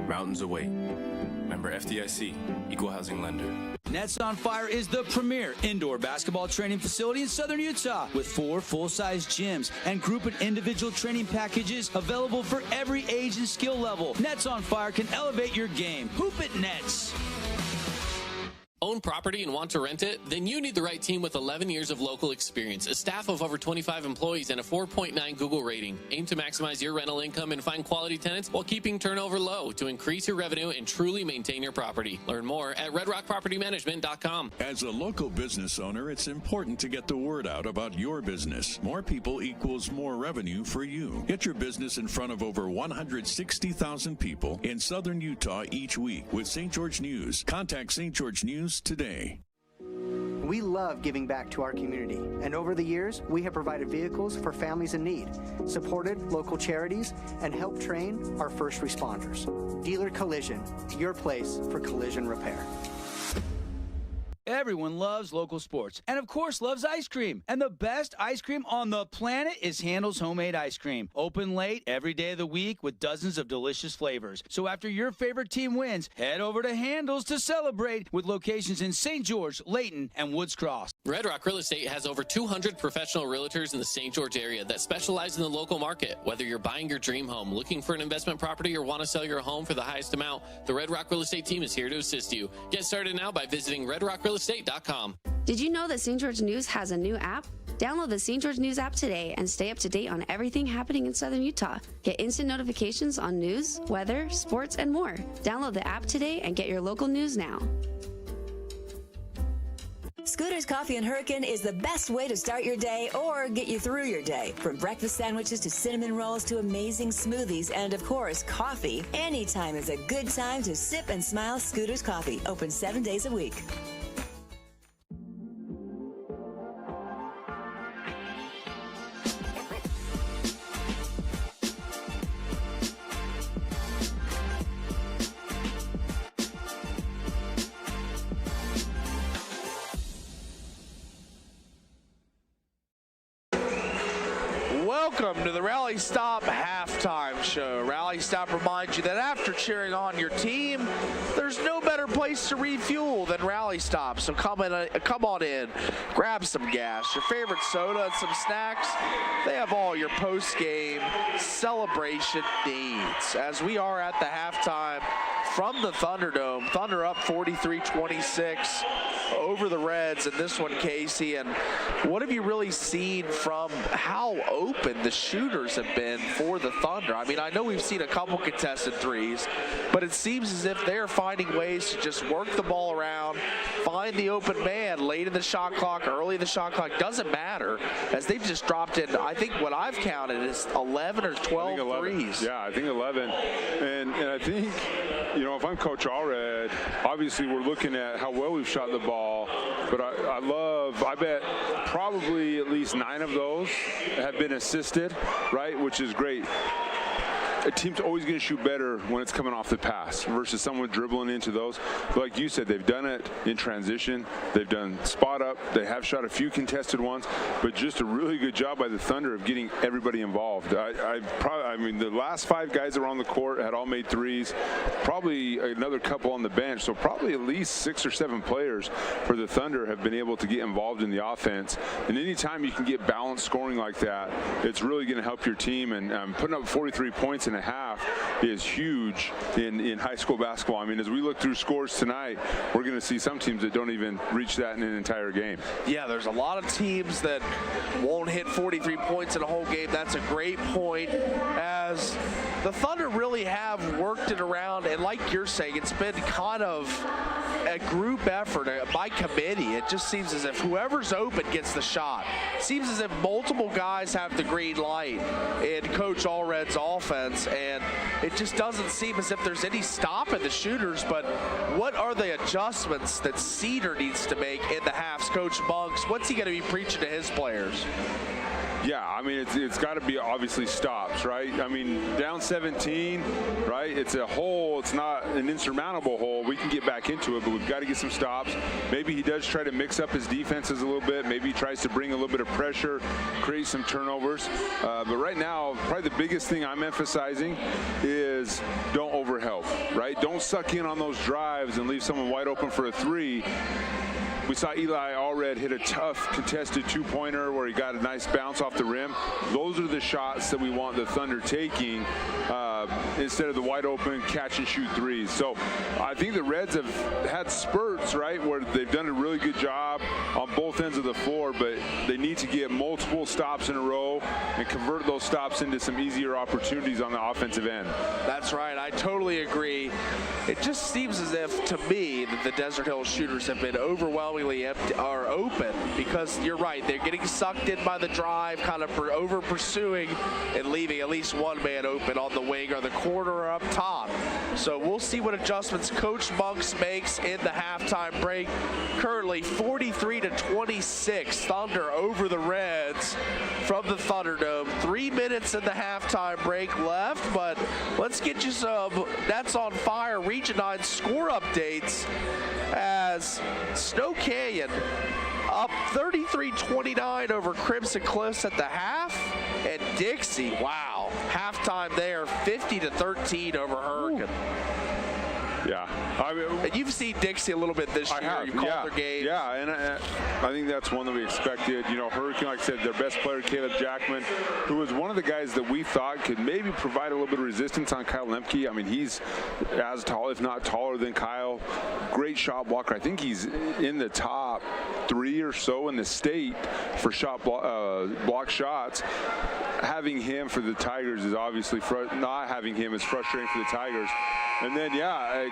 [SPEAKER 14] mountains await. Member FDIC, equal housing lender.
[SPEAKER 5] Nets on Fire is the premier indoor basketball training facility in Southern Utah with 4 full-size gyms and group and individual training packages available for every age and skill level. Nets on Fire can elevate your game. Hoop it, Nets.
[SPEAKER 4] Own property and want to rent it? Then you need the right team with 11 years of local experience, a staff of over 25 employees, and a 4.9 Google rating. Aim to maximize your rental income and find quality tenants while keeping turnover low to increase your revenue and truly maintain your property. Learn more at redrockpropertymanagement.com.
[SPEAKER 15] As a local business owner, it's important to get the word out about your business. More people equals more revenue for you. Get your business in front of over 160,000 people in Southern Utah each week with St. George News. Contact St. George News today.
[SPEAKER 16] We love giving back to our community, and over the years, we have provided vehicles for families in need, supported local charities, and helped train our first responders. Dealer Collision, your place for collision repair.
[SPEAKER 5] Everyone loves local sports and, of course, loves ice cream. And the best ice cream on the planet is Handel's Homemade Ice Cream. Open late every day of the week with dozens of delicious flavors. So after your favorite team wins, head over to Handel's to celebrate with locations in St. George, Layton, and Woods Cross.
[SPEAKER 4] Red Rock Real Estate has over 200 professional realtors in the St. George area that specialize in the local market. Whether you're buying your dream home, looking for an investment property, or want to sell your home for the highest amount, the Red Rock Real Estate team is here to assist you. Get started now by visiting redrockrealestate.com.
[SPEAKER 17] Did you know that St. George News has a new app? Download the St. George News app today and stay up to date on everything happening in Southern Utah. Get instant notifications on news, weather, sports, and more. Download the app today and get your local news now.
[SPEAKER 18] Scooter's Coffee and Hurricane is the best way to start your day or get you through your day. From breakfast sandwiches to cinnamon rolls to amazing smoothies and, of course, coffee. Anytime is a good time to sip and smile. Scooter's Coffee, open 7 days a week.
[SPEAKER 1] Welcome to the Rally Stop halftime show. Rally Stop reminds you that after cheering on your team, there's no better place to refuel than Rally Stop. So come on in, grab some gas, your favorite soda, and some snacks. They have all your post-game celebration needs. As we are at the halftime from the Thunderdome, Thunder up 43-26 over the Reds in this one, Casey. And what have you really seen from how open the shooters have been for the Thunder? I mean, I know we've seen a couple contested threes, but it seems as if they're finding ways to just work the ball around, find the open man late in the shot clock, early in the shot clock, doesn't matter, as they've just dropped in, I think what I've counted is 11 or 12 threes.
[SPEAKER 2] Yeah, I think 11. And I think, you know, if I'm Coach Allred, obviously we're looking at how well we've shot the ball, but I bet probably at least 9 of those have been assisted, right, which is great. A team's always going to shoot better when it's coming off the pass versus someone dribbling into those. But like you said, they've done it in transition. They've done spot up. They have shot a few contested ones, but just a really good job by the Thunder of getting everybody involved. I mean, the last 5 guys that were on the court had all made threes, probably another couple on the bench. So probably at least 6 or 7 players for the Thunder have been able to get involved in the offense. And anytime you can get balanced scoring like that, it's really going to help your team. And putting up 43 points in a half is huge in high school basketball. I mean, as we look through scores tonight, we're going to see some teams that don't even reach that in an entire game.
[SPEAKER 1] Yeah, there's a lot of teams that won't hit 43 points in a whole game. That's a great point, as the Thunder really have worked it around, and like you're saying, it's been kind of a group effort by committee. It just seems as if whoever's open gets the shot. It seems as if multiple guys have the green light in Coach Allred's offense, and it just doesn't seem as if there's any stop in the shooters. But what are the adjustments that Cedar needs to make in the halves? Coach Monks, what's he going to be preaching to his players?
[SPEAKER 2] Yeah, I mean, it's got to be obviously stops, right? I mean, down 17, right? It's a hole. It's not an insurmountable hole. We can get back into it, but we've got to get some stops. Maybe he does try to mix up his defenses a little bit. Maybe he tries to bring a little bit of pressure, create some turnovers. But right now, probably the biggest thing I'm emphasizing is don't overhelp, right? Don't suck in on those drives and leave someone wide open for a three. We saw Eli Allred hit a tough contested two-pointer where he got a nice bounce off the rim. Those are the shots that we want the Thunder taking instead of the wide-open catch-and-shoot threes. So I think the Reds have had spurts, right, where they've done a really good job on both ends of the floor, but they need to get multiple stops in a row and convert those stops into some easier opportunities on the offensive end.
[SPEAKER 1] That's right. I totally agree. It just seems as if, to me, that the Desert Hills shooters have been overwhelmingly empty, or open, because you're right. They're getting sucked in by the drive, kind of over pursuing and leaving at least one man open on the wing or the corner or up top. So we'll see what adjustments Coach Monks makes in the halftime break. Currently 43-26, Thunder over the Reds from the Thunderdome. 3 minutes in the halftime break left, but let's get you some Nets on Fire Region 9 score updates as Snow Canyon up 33-29 over Crimson Cliffs at the half, and Dixie, wow, halftime there 50-13 over Hurricane.
[SPEAKER 2] Yeah, I mean,
[SPEAKER 1] and you've seen Dixie a little bit this year. You've called their games.
[SPEAKER 2] Yeah, and I think that's one that we expected. You know, Hurricane, like I said, their best player, Caleb Jackman, who was one of the guys that we thought could maybe provide a little bit of resistance on Kyle Lemke. I mean, he's as tall, if not taller than Kyle. Great shot blocker. I think he's in the top 3 or so in the state for block shots. Having him for the Tigers is obviously not having him is frustrating for the Tigers. And then,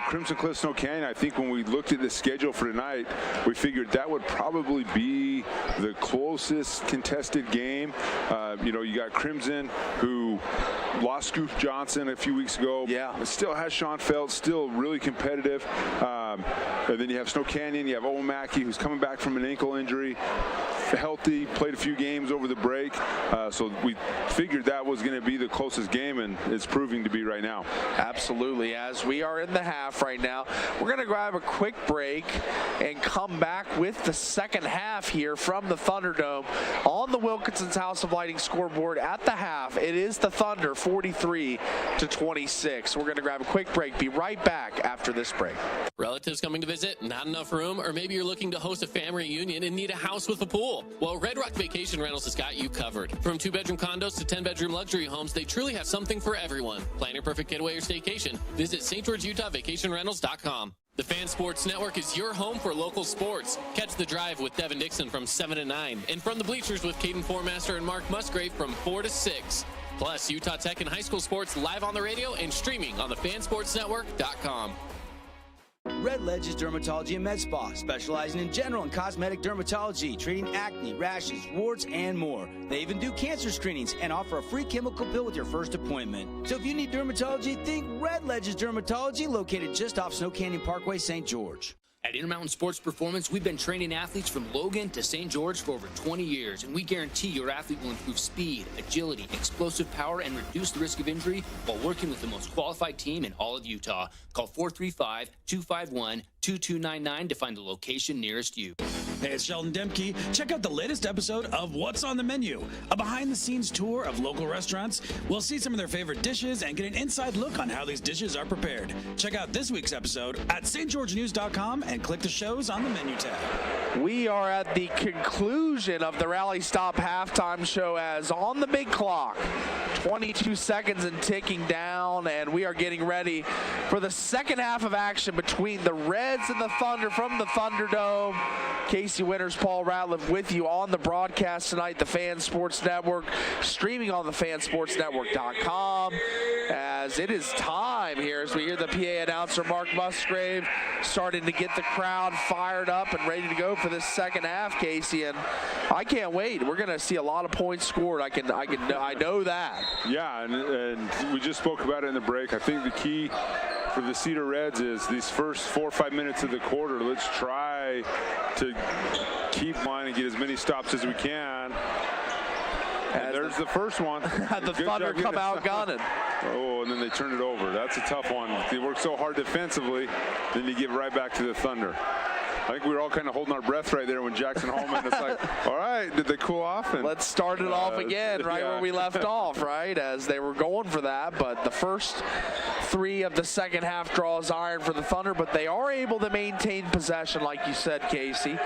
[SPEAKER 2] Crimson Cliff, Snow Canyon, I think when we looked at the schedule for tonight, we figured that would probably be the closest contested game. You got Crimson, who lost Scoop Johnson a few weeks ago.
[SPEAKER 1] Yeah.
[SPEAKER 2] But still has Sean Feltz, still really competitive. And then you have Snow Canyon, you have Owen Mackey, who's coming back from an ankle injury, healthy, played a few games over the break. So we figured that was going to be the closest game, and it's proving to be right now.
[SPEAKER 1] Absolutely. As we are in the half right now, we're going to grab a quick break and come back with the second half here from the Thunderdome on the Wilkinson's House of Lighting scoreboard at the half. It is the Thunder 43-26. We're going to grab a quick break. Be right back after this break.
[SPEAKER 4] Relatives coming to visit, not enough room, or maybe you're looking to host a family reunion and need a house with a pool. Well, Red Rock Vacation Rentals has got you covered. From 2-bedroom condos to 10-bedroom luxury homes, they truly have something for everyone. Plan your perfect getaway or staycation. Visit St. George, Utah, vacationrentals.com. The Fan Sports Network is your home for local sports. Catch The Drive with Devin Dixon from 7 to 9, and From the Bleachers with Caden Formaster and Mark Musgrave from 4 to 6. Plus, Utah Tech and high school sports live on the radio and streaming on the fansportsnetwork.com.
[SPEAKER 5] Red Ledges Dermatology and Med Spa, specializing in general and cosmetic dermatology, treating acne, rashes, warts, and more. They even do cancer screenings and offer a free chemical pill with your first appointment. So if you need dermatology, think Red Ledges Dermatology, located just off Snow Canyon Parkway, St. George.
[SPEAKER 6] At Intermountain Sports Performance, we've been training athletes from Logan to St. George for over 20 years, and we guarantee your athlete will improve speed, agility, explosive power, and reduce the risk of injury while working with the most qualified team in all of Utah. Call 435-251-2299 to find the location nearest you.
[SPEAKER 7] Hey, it's Sheldon Demke. Check out the latest episode of What's on the Menu, a behind-the-scenes tour of local restaurants. We'll see some of their favorite dishes and get an inside look on how these dishes are prepared. Check out this week's episode at stgeorgenews.com and click the shows on the menu tab.
[SPEAKER 1] We are at the conclusion of the Rally Stop halftime show as on the big clock, 22 seconds and ticking down, and we are getting ready for the second half of action between the Reds and the Thunder from the Thunderdome. Casey Winters, Paul Ratliff with you on the broadcast tonight, the Fan Sports Network, streaming on the fansportsnetwork.com, as it is time time here as we hear the PA announcer Mark Musgrave starting to get the crowd fired up and ready to go for this second half, Casey. And I can't wait. We're going to see a lot of points scored. I know that.
[SPEAKER 2] Yeah, and we just spoke about it in the break. I think the key for the Cedar Reds is these first 4 or 5 minutes of the quarter. Let's try to keep line and get as many stops as we can. And there's the first one.
[SPEAKER 1] The Thunder come out gunning.
[SPEAKER 2] Oh, and then they turn it over. That's a tough one. They work so hard defensively, then you give it right back to the Thunder. I think we were all kind of holding our breath right there when Jackson Holman was like, all right, did they cool off? And
[SPEAKER 1] let's start it off again right where we left off, right, as they were going for that. But the first 3 of the second half draws iron for the Thunder, but they are able to maintain possession, like you said, Casey.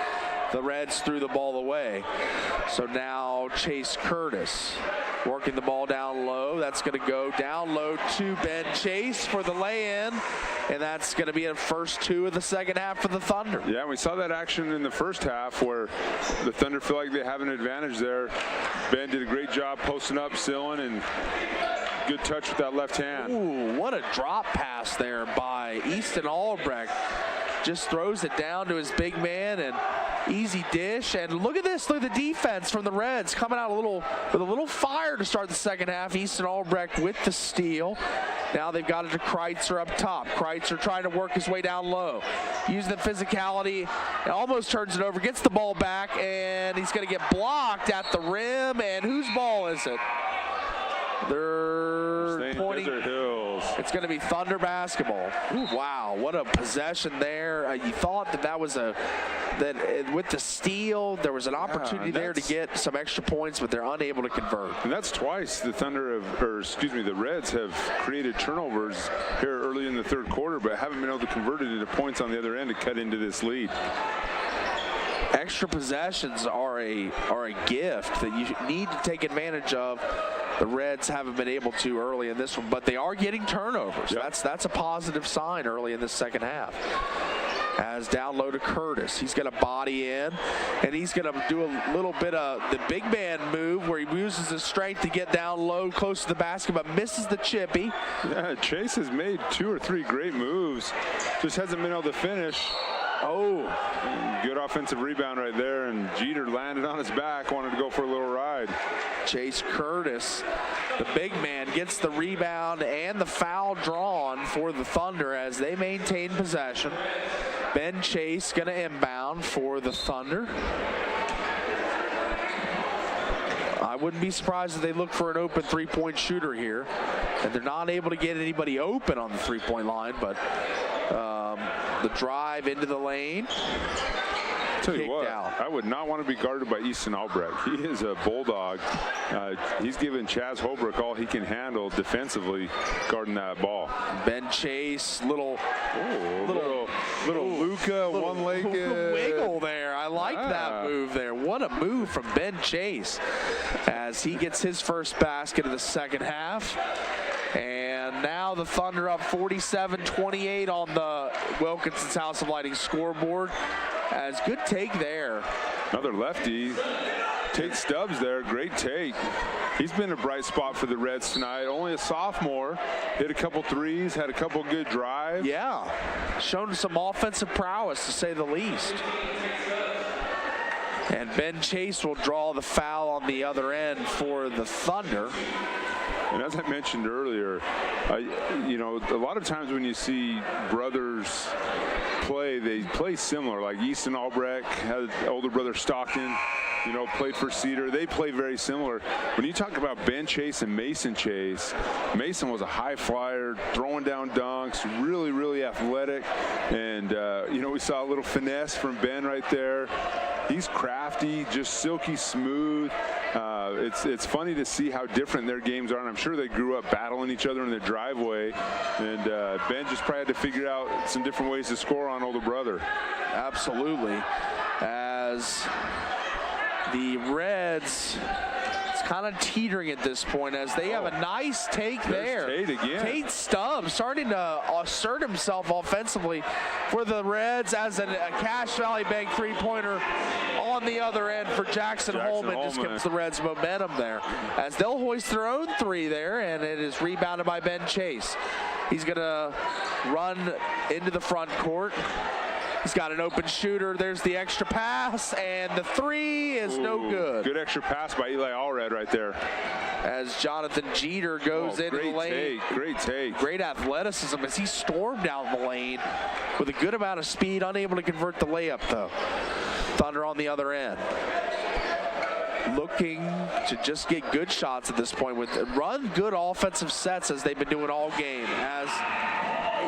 [SPEAKER 1] The Reds threw the ball away. So now Chase Curtis working the ball down low. That's going to go down low to Ben Chase for the lay-in. And that's going to be the first 2 of the second half for the Thunder.
[SPEAKER 2] Yeah, we saw that action in the first half where the Thunder feel like they have an advantage there. Ben did a great job posting up, sealing, and good touch with that left hand.
[SPEAKER 1] Ooh, what a drop pass there by Easton Albrecht. Just throws it down to his big man and easy dish. And look at this, look at the defense from the Reds coming out with a little fire to start the second half. Easton Albrecht with the steal. Now they've got it to Kreitzer up top. Kreitzer trying to work his way down low. Using the physicality, and almost turns it over, gets the ball back, and he's going to get blocked at the rim. And whose ball is it? They're pointing.
[SPEAKER 2] Desert Hills.
[SPEAKER 1] It's going to be Thunder basketball. Ooh, wow, what a possession there. You thought that was with the steal, there was an opportunity there to get some extra points, but they're unable to convert.
[SPEAKER 2] And that's twice the the Reds have created turnovers here early in the third quarter, but haven't been able to convert it into points on the other end to cut into this lead.
[SPEAKER 1] Extra possessions are a gift that you need to take advantage of. The Reds haven't been able to early in this one, but they are getting turnovers. Yep. That's a positive sign early in the second half. As down low to Curtis. He's going to body in, and he's going to do a little bit of the big man move where he uses his strength to get down low close to the basket, but misses the chippy.
[SPEAKER 2] Yeah, Chase has made 2 or 3 great moves. Just hasn't been able to finish. Oh, good offensive rebound right there, and Jeter landed on his back, wanted to go for a little ride.
[SPEAKER 1] Chase Curtis, the big man, gets the rebound and the foul drawn for the Thunder as they maintain possession. Ben Chase going to inbound for the Thunder. I wouldn't be surprised if they look for an open three-point shooter here. And they're not able to get anybody open on the three-point line, but the drive into the lane.
[SPEAKER 2] Tell you what, I would not want to be guarded by Easton Albrecht. He is a bulldog. He's given Chaz Holbrook all he can handle defensively guarding that ball.
[SPEAKER 1] Ben Chase, little
[SPEAKER 2] Luka, one-legged
[SPEAKER 1] wiggle there. I like that move there. What a move from Ben Chase as he gets his first basket of the second half. And now the Thunder up 47-28 on the Wilkinson's House of Lighting scoreboard. As good take there.
[SPEAKER 2] Another lefty. Tate Stubbs there, great take. He's been a bright spot for the Reds tonight. Only a sophomore. Hit a couple threes, had a couple good drives.
[SPEAKER 1] Yeah, shown some offensive prowess to say the least. And Ben Chase will draw the foul on the other end for the Thunder.
[SPEAKER 2] And as I mentioned earlier, a lot of times when you see brothers play, they play similar. Like Easton Albrecht had older brother Stockton, played for Cedar. They play very similar. When you talk about Ben Chase and Mason Chase, Mason was a high flyer, throwing down dunks, really, really athletic. And, we saw a little finesse from Ben right there. He's crafty, just silky smooth. It's funny to see how different their games are, and I'm sure they grew up battling each other in the driveway. And Ben just probably had to figure out some different ways to score on older brother.
[SPEAKER 1] Absolutely. As the Reds, it's kind of teetering at this point as they have a nice take there.
[SPEAKER 2] Tate again.
[SPEAKER 1] Tate Stubbs starting to assert himself offensively for the Reds as a Cache Valley Bank three-pointer on the other end for Jackson Holman. Just gives the Reds momentum there as they'll hoist their own three there, and it is rebounded by Ben Chase. He's going to run into the front court. He's got an open shooter. There's the extra pass, and the three is no good.
[SPEAKER 2] Good extra pass by Eli Allred right there.
[SPEAKER 1] As Jonathan Jeter goes into the lane.
[SPEAKER 2] Great take.
[SPEAKER 1] Great athleticism as he stormed down the lane with a good amount of speed, unable to convert the layup, though. Thunder on the other end, looking to just get good shots at this point, run good offensive sets as they've been doing all game, as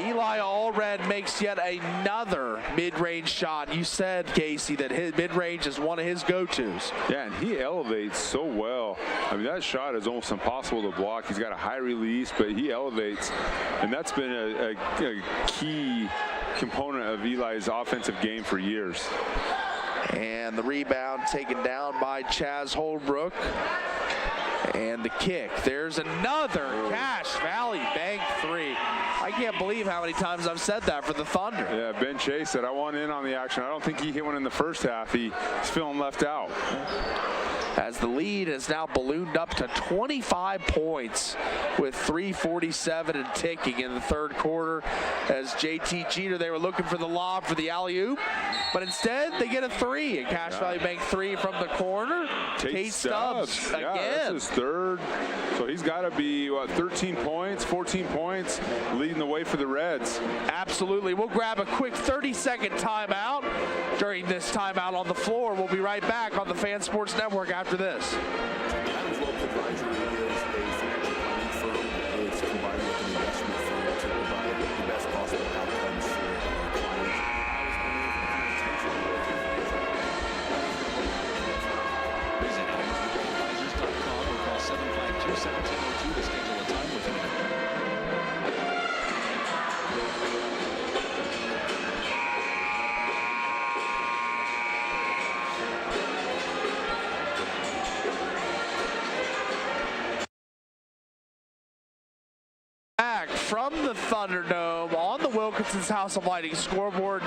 [SPEAKER 1] Eli Allred makes yet another mid-range shot. You said, Casey, that his mid-range is one of his go-tos.
[SPEAKER 2] Yeah, and he elevates so well. I mean, that shot is almost impossible to block. He's got a high release, but he elevates, and that's been a key component of Eli's offensive game for years.
[SPEAKER 1] And the rebound taken down by Chaz Holbrook. And the kick. There's another Cache Valley bank three. I can't believe how many times I've said that for the Thunder.
[SPEAKER 2] Yeah, Ben Chase said, I want in on the action. I don't think he hit one in the first half. He's feeling left out.
[SPEAKER 1] As the lead is now ballooned up to 25 points with 3:47 and ticking in the third quarter. As JT Jeter, they were looking for the lob for the alley-oop, but instead they get a three. And Cache Valley bank three from the corner. Tate Stubbs again.
[SPEAKER 2] Yeah, that's his third. So he's got to be, 13 points, 14 points, leading the way for the Reds.
[SPEAKER 1] Absolutely. We'll grab a quick 30-second timeout. During this timeout on the floor, we'll be right back on the Fan Sports Network after this.
[SPEAKER 8] Adams Wealth Advisory is a financial planning firm. It's combined with an investment firm to provide the best possible outcomes for our clients.
[SPEAKER 10] Visit AdamsWealthAdvisors.com or call 752-1702 to schedule a time with an
[SPEAKER 1] Back from the Thunderdome on the Wilkinson's House of Lighting scoreboard.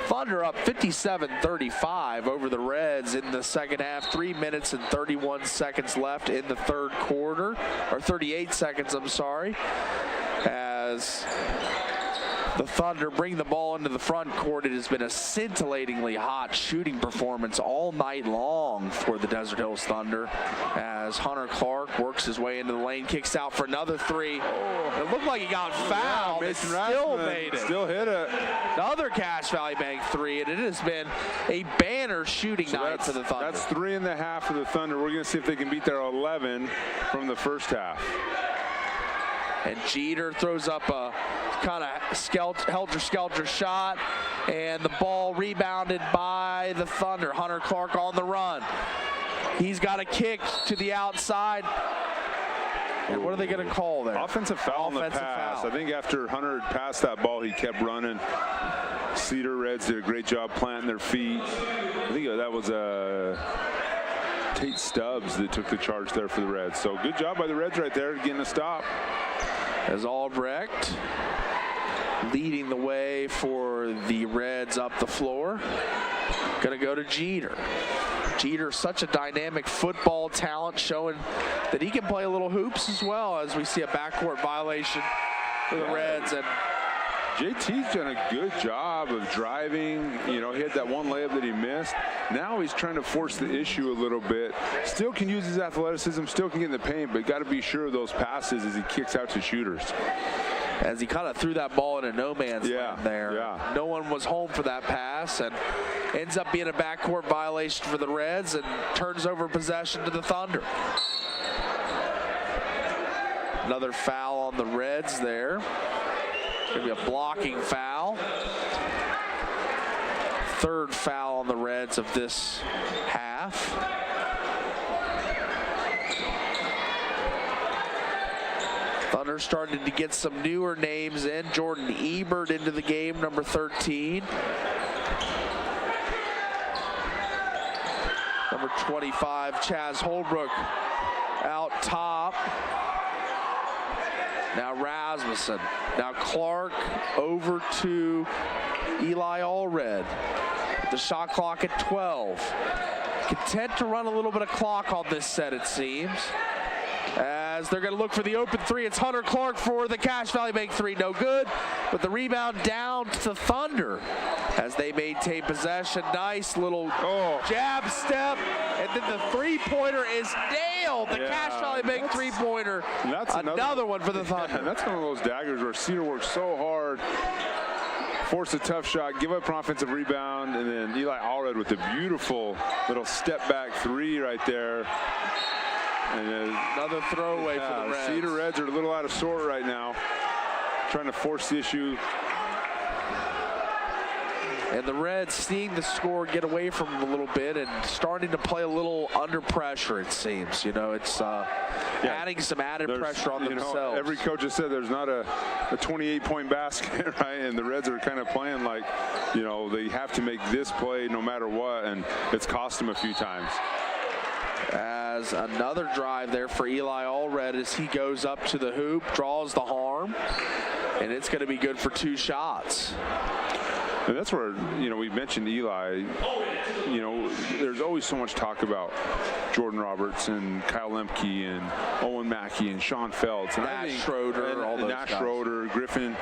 [SPEAKER 1] Thunder up 57-35 over the Reds in the second half. 3 minutes and 31 seconds left in the third quarter, or 38 seconds, I'm sorry, as the Thunder bring the ball into the front court. It has been a scintillatingly hot shooting performance all night long for the Desert Hills Thunder, as Hunter Clark works his way into the lane, kicks out for another three. It looked like he got fouled.
[SPEAKER 2] Yeah,
[SPEAKER 1] still made it.
[SPEAKER 2] Still hit it.
[SPEAKER 1] Another Cache Valley bank three, and it has been a banner shooting night for the Thunder.
[SPEAKER 2] That's 3.5 for the Thunder. We're going to see if they can beat their 11 from the first half.
[SPEAKER 1] And Jeter throws up a kind of helter-skelter shot, and the ball rebounded by the Thunder. Hunter Clark on the run. He's got a kick to the outside. And what are they going to call there?
[SPEAKER 2] Offensive foul on the pass. I think after Hunter had passed that ball, he kept running. Cedar Reds did a great job planting their feet. I think that was Tate Stubbs that took the charge there for the Reds. So good job by the Reds right there, getting a stop.
[SPEAKER 1] As Albrecht leading the way for the Reds up the floor. Going to go to Jeter. Jeter, such a dynamic football talent, showing that he can play a little hoops as well, as we see a backcourt violation for the Reds. And
[SPEAKER 2] JT's done a good job of driving. You know, he had that one layup that he missed. Now he's trying to force the issue a little bit. Still can use his athleticism, still can get in the paint, but got to be sure of those passes as he kicks out to shooters.
[SPEAKER 1] As he kind of threw that ball in a no man's land there.
[SPEAKER 2] Yeah.
[SPEAKER 1] No one was home for that pass, and ends up being a backcourt violation for the Reds, and turns over possession to the Thunder. Another foul on the Reds there. Going to be a blocking foul. Third foul on the Reds of this half. Thunder started to get some newer names in. Jordan Ebert into the game, number 13. Number 25, Chaz Holbrook out top. Now Rasmussen. Now Clark over to Eli Allred. The shot clock at 12. Content to run a little bit of clock on this set, it seems. as they're going to look for the open three. It's Hunter Clark for the Cache Valley Bank three. No good, but the rebound down to the Thunder as they maintain possession. Nice little jab step, and then the three-pointer is nailed. The Cache Valley Bank three-pointer.
[SPEAKER 2] That's
[SPEAKER 1] another one for the Thunder.
[SPEAKER 2] And that's one of those daggers where Cedar works so hard, force a tough shot, give up an offensive rebound, and then Eli Allred with a beautiful little step-back three right there. And
[SPEAKER 1] another throwaway for the Reds.
[SPEAKER 2] Cedar Reds are a little out of sort right now, trying to force the issue.
[SPEAKER 1] And the Reds seeing the score get away from them a little bit and starting to play a little under pressure, it seems. You know, it's adding some added pressure on themselves.
[SPEAKER 2] Every coach has said there's not a 28-point basket, right? And the Reds are kind of playing like, you know, they have to make this play no matter what, and it's cost them a few times.
[SPEAKER 1] As another drive there for Eli Allred as he goes up to the hoop, draws the harm, and it's going to be good for 2 shots.
[SPEAKER 2] And that's where, you know, we mentioned Eli. You know, there's always so much talk about Jordan Roberts and Kyle Lemke and Owen Mackey and Sean Feltz and
[SPEAKER 1] Nash Schroeder, all those
[SPEAKER 2] Nash
[SPEAKER 1] guys.
[SPEAKER 2] Schroeder, Griffin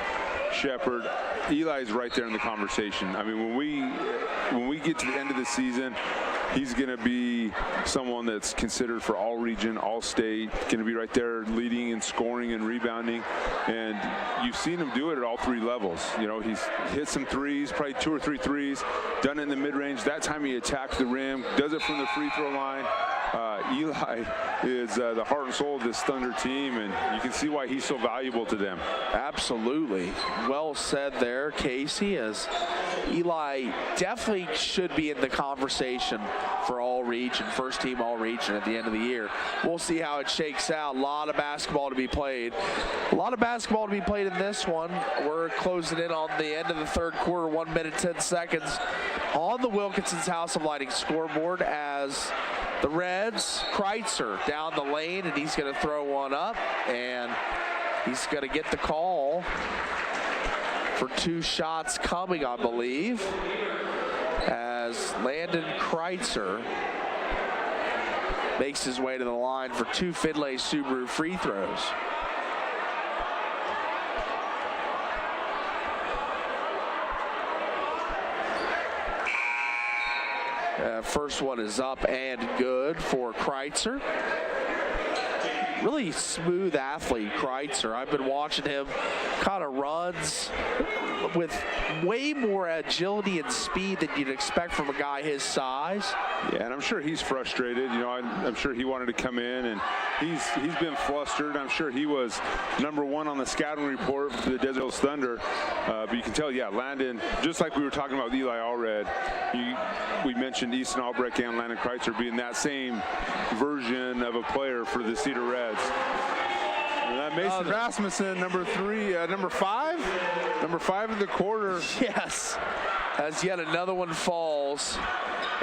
[SPEAKER 2] Shepard. Eli's right there in the conversation. I mean, when we get to the end of the season, he's going to be someone that's considered for all region, all state, going to be right there leading and scoring and rebounding. And you've seen him do it at all 3 levels. You know, he's hit some threes, probably 2 or 3 threes, done it in the mid-range. That time he attacks the rim, does it from the free throw line. Eli is the heart and soul of this Thunder team, and you can see why he's so valuable to them.
[SPEAKER 1] Absolutely. Well said there, Casey, as Eli definitely should be in the conversation for all region, first team all region at the end of the year. We'll see how it shakes out. A lot of basketball to be played. A lot of basketball to be played in this one. We're closing in on the end of the third quarter, 1 minute, 10 seconds on the Wilkinson's House of Lighting scoreboard as the Reds, Kreitzer down the lane, and he's going to throw one up, and he's going to get the call for 2 shots coming, I believe, as Landon Kreitzer makes his way to the line for 2 Finlay Subaru free throws. First one is up and good for Kreitzer. Really smooth athlete, Kreitzer. I've been watching him, kind of runs with way more agility and speed than you'd expect from a guy his size.
[SPEAKER 2] Yeah, and I'm sure he's frustrated. You know, I'm sure he wanted to come in, and he's been flustered. I'm sure he was #1 on the scouting report for the Desert Hills Thunder. But you can tell, yeah, Landon, just like we were talking about with Eli Allred, we mentioned Easton Albrecht and Landon Kreitzer being that same version of a player for the Cedar Reds. And Mason Rasmussen, number 5 of the quarter.
[SPEAKER 1] Yes, as yet another one falls.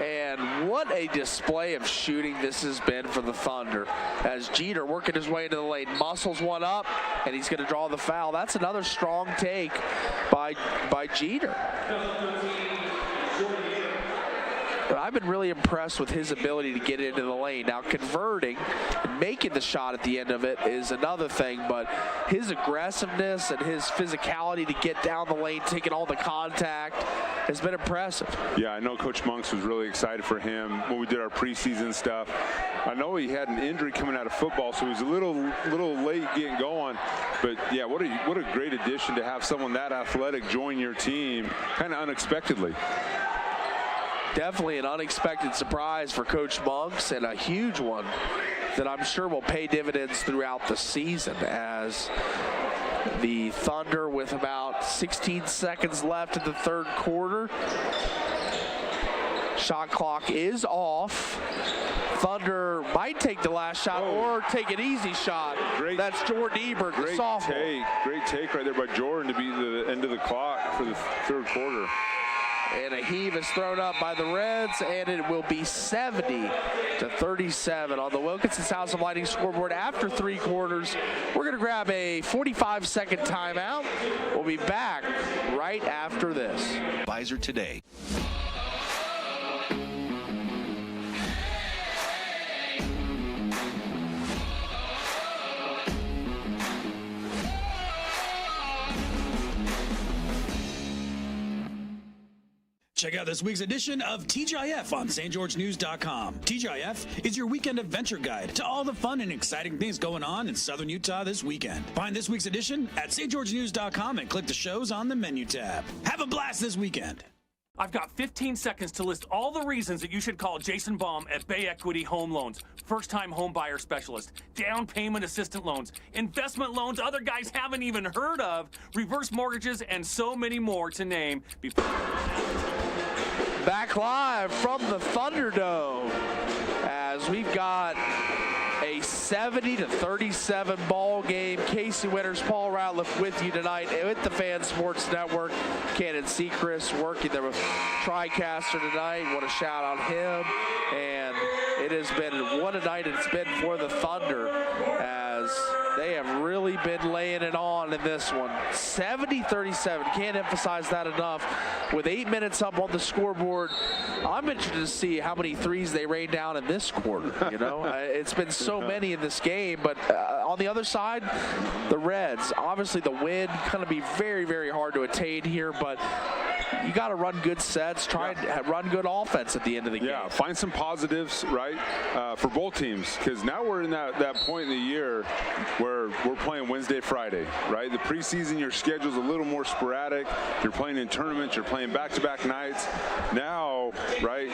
[SPEAKER 1] And what a display of shooting this has been for the Thunder. As Jeter working his way into the lane, muscles one up, and he's going to draw the foul. That's another strong take by Jeter. But I've been really impressed with his ability to get into the lane. Now, converting and making the shot at the end of it is another thing, but his aggressiveness and his physicality to get down the lane, taking all the contact, has been impressive.
[SPEAKER 2] Yeah, I know Coach Monks was really excited for him when we did our preseason stuff. I know he had an injury coming out of football, so he was a little late getting going. But yeah, what a great addition to have someone that athletic join your team, kind of unexpectedly.
[SPEAKER 1] Definitely an unexpected surprise for Coach Monks, and a huge one that I'm sure will pay dividends throughout the season, as the Thunder, with about 16 seconds left in the third quarter, shot clock is off. Thunder might take the last shot or take an easy shot. That's Jordan Ebert, the sophomore.
[SPEAKER 2] Great take right there by Jordan to be the end of the clock for the third quarter.
[SPEAKER 1] And a heave is thrown up by the Reds, and it will be 70-37 on the Wilkinson's House of Lighting scoreboard after 3 quarters. We're going to grab a 45-second timeout. We'll be back right after this.
[SPEAKER 10] Advisor today.
[SPEAKER 7] Check out this week's edition of TGIF on stgeorgenews.com. TGIF is your weekend adventure guide to all the fun and exciting things going on in Southern Utah this weekend. Find this week's edition at stgeorgenews.com and click the shows on the menu tab. Have a blast this weekend.
[SPEAKER 11] I've got 15 seconds to list all the reasons that you should call Jason Baum at Bay Equity Home Loans. First-time home buyer specialist, down payment assistant loans, investment loans other guys haven't even heard of, reverse mortgages, and so many more to name.
[SPEAKER 1] Back live from the Thunderdome as we've got a 70-37 ball game. Casey Winters, Paul Ratliff with you tonight with the Fan Sports Network. Cannon Sechrist working there with TriCaster tonight. Want to shout out him. And it has been what a night it's been for the Thunder as they have really been laying it on in this one. 70-37. Can't emphasize that enough. With 8 minutes up on the scoreboard, I'm interested to see how many threes they rain down in this quarter. You know, it's been so many in this game, but on the other side, the Reds, obviously the win going to be very, very hard to attain here, but you got to run good sets, try and run good offense at the end of the game.
[SPEAKER 2] Yeah, find some positives, right, for both teams, because now we're in that point in the year where we're playing Wednesday, Friday, right? The preseason, your schedule's a little more sporadic. You're playing in tournaments, you're playing back-to-back nights. Now, right,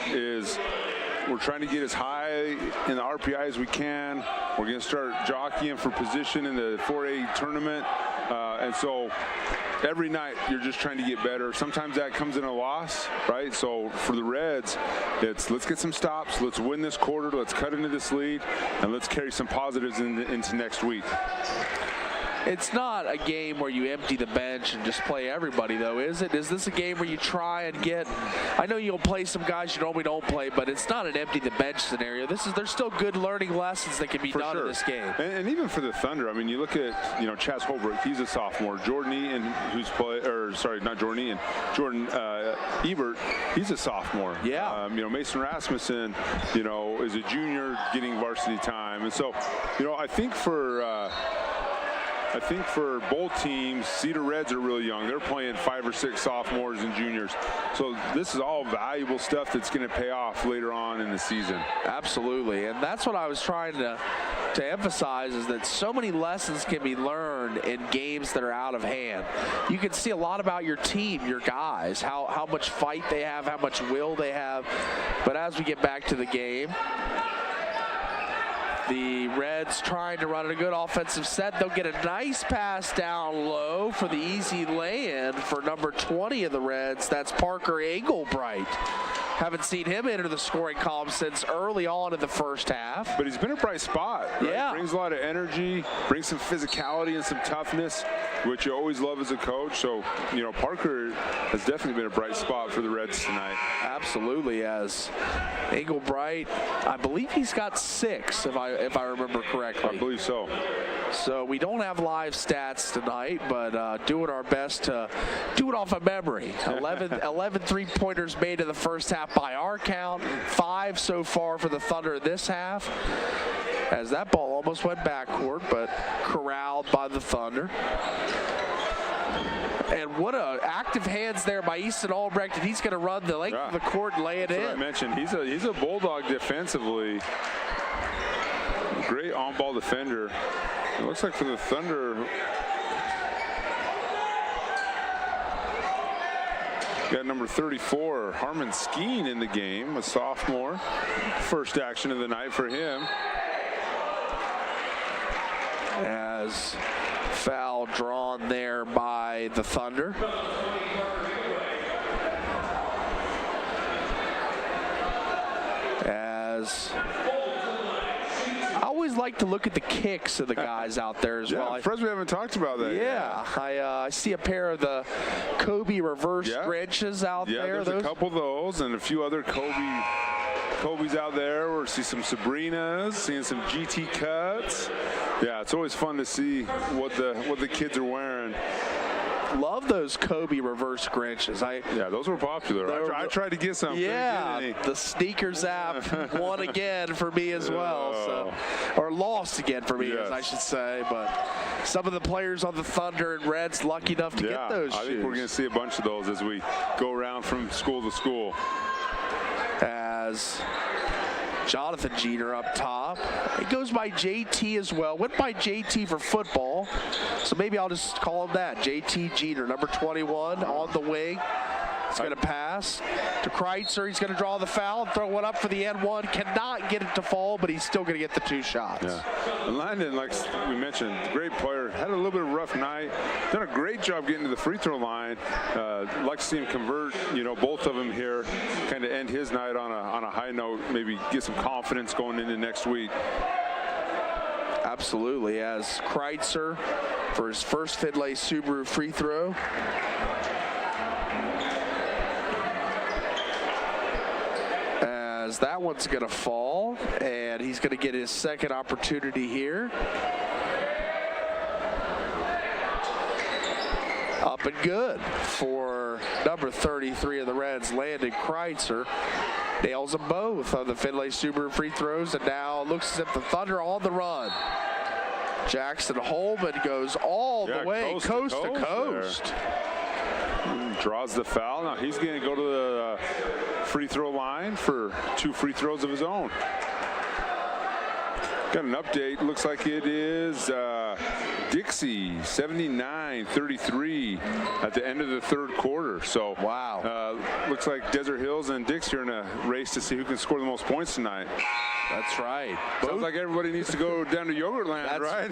[SPEAKER 2] we're trying to get as high in the RPI as we can. We're going to start jockeying for position in the 4A tournament. And so every night you're just trying to get better. Sometimes that comes in a loss, right? So for the Reds, it's let's get some stops, let's win this quarter, let's cut into this lead, and let's carry some positives into next week.
[SPEAKER 1] It's not a game where you empty the bench and just play everybody, though, is it? Is this a game where you try and get – I know you'll play some guys you normally don't play, but it's not an empty the bench scenario. There's still good learning lessons that can be done in this game.
[SPEAKER 2] And even for the Thunder, I mean, you look at, Chaz Holbrook, he's a sophomore. Jordan Ian, Jordan Ebert, he's a sophomore.
[SPEAKER 1] Yeah.
[SPEAKER 2] Mason Rasmussen, is a junior getting varsity time. And so, I think for both teams, Cedar Reds are really young. They're playing 5 or 6 sophomores and juniors. So this is all valuable stuff that's going to pay off later on in the season.
[SPEAKER 1] Absolutely. And that's what I was trying to emphasize, is that so many lessons can be learned in games that are out of hand. You can see a lot about your team, your guys, how much fight they have, how much will they have. But as we get back to the game, the Reds trying to run a good offensive set. They'll get a nice pass down low for the easy lay-in for number 20 of the Reds. That's Parker Engelbright. Haven't seen him enter the scoring column since early on in the first half.
[SPEAKER 2] But he's been a bright spot. Right?
[SPEAKER 1] Yeah.
[SPEAKER 2] Brings a lot of energy, brings some physicality and some toughness, which you always love as a coach. So, Parker has definitely been a bright spot for the Reds tonight.
[SPEAKER 1] Absolutely, as Engelbright, I believe he's got 6, if I remember correctly.
[SPEAKER 2] I believe so.
[SPEAKER 1] So we don't have live stats tonight, but doing our best to do it off of memory. 11 three-pointers made in the first half by our count, 5 so far for the Thunder this half, as that ball almost went backcourt, but corralled by the Thunder. And what a active hands there by Easton Albrecht, and he's going to run the length of the court and lay it in.
[SPEAKER 2] I mentioned he's a bulldog defensively. Great on-ball defender. It looks like for the Thunder, got number 34, Harmon Skeen in the game, a sophomore. First action of the night for him.
[SPEAKER 1] As foul drawn there by the Thunder. As I always like to look at the kicks of the guys out there as well.
[SPEAKER 2] I'm surprised we haven't talked about that.
[SPEAKER 1] Yeah, I see a pair of the Kobe reverse wrenches out there.
[SPEAKER 2] Yeah, there's a couple of those and a few other Kobe's out there. We see some Sabrinas, seeing some GT cuts. Yeah, it's always fun to see what the kids are wearing.
[SPEAKER 1] Love those Kobe reverse Grinches.
[SPEAKER 2] Yeah, those were popular. I tried to get some.
[SPEAKER 1] Yeah, the sneakers app won again for me as well. So, or lost again for me, as I should say. But some of the players on the Thunder and Reds lucky enough to get those shoes.
[SPEAKER 2] I think we're going to see a bunch of those as we go around from school to school.
[SPEAKER 1] As Jonathan Jeter up top. It goes by JT as well. Went by JT for football. So maybe I'll just call him that. JT Jeter, number 21 on the wing. It's going to pass to Kreitzer. He's going to draw the foul and throw one up for the N1. Cannot get it to fall, but he's still going to get the 2 shots.
[SPEAKER 2] Yeah. And Landon, like we mentioned, great player. Had a little bit of a rough night. Done a great job getting to the free throw line. Like to see him convert, both of them here. Kind of end his night on a high note. Maybe get some confidence going into next week.
[SPEAKER 1] Absolutely. As Kreitzer for his first Findlay Subaru free throw. As that one's going to fall, and he's going to get his second opportunity here. Up and good for number 33 of the Reds, Landon Kreitzer. Nails them both on the Findlay Subaru free throws, and now looks as if the Thunder on the run. Jackson Holman goes all the way, coast to coast.
[SPEAKER 2] Draws the foul. Now he's going to go to the free throw line for 2 free throws of his own. Got an update. Looks like it is Dixie 79-33 at the end of the 3rd quarter. So
[SPEAKER 1] wow.
[SPEAKER 2] Looks like Desert Hills and Dixie are in a race to see who can score the most points tonight.
[SPEAKER 1] That's right.
[SPEAKER 2] Sounds like everybody needs to go down to Yogurtland, right?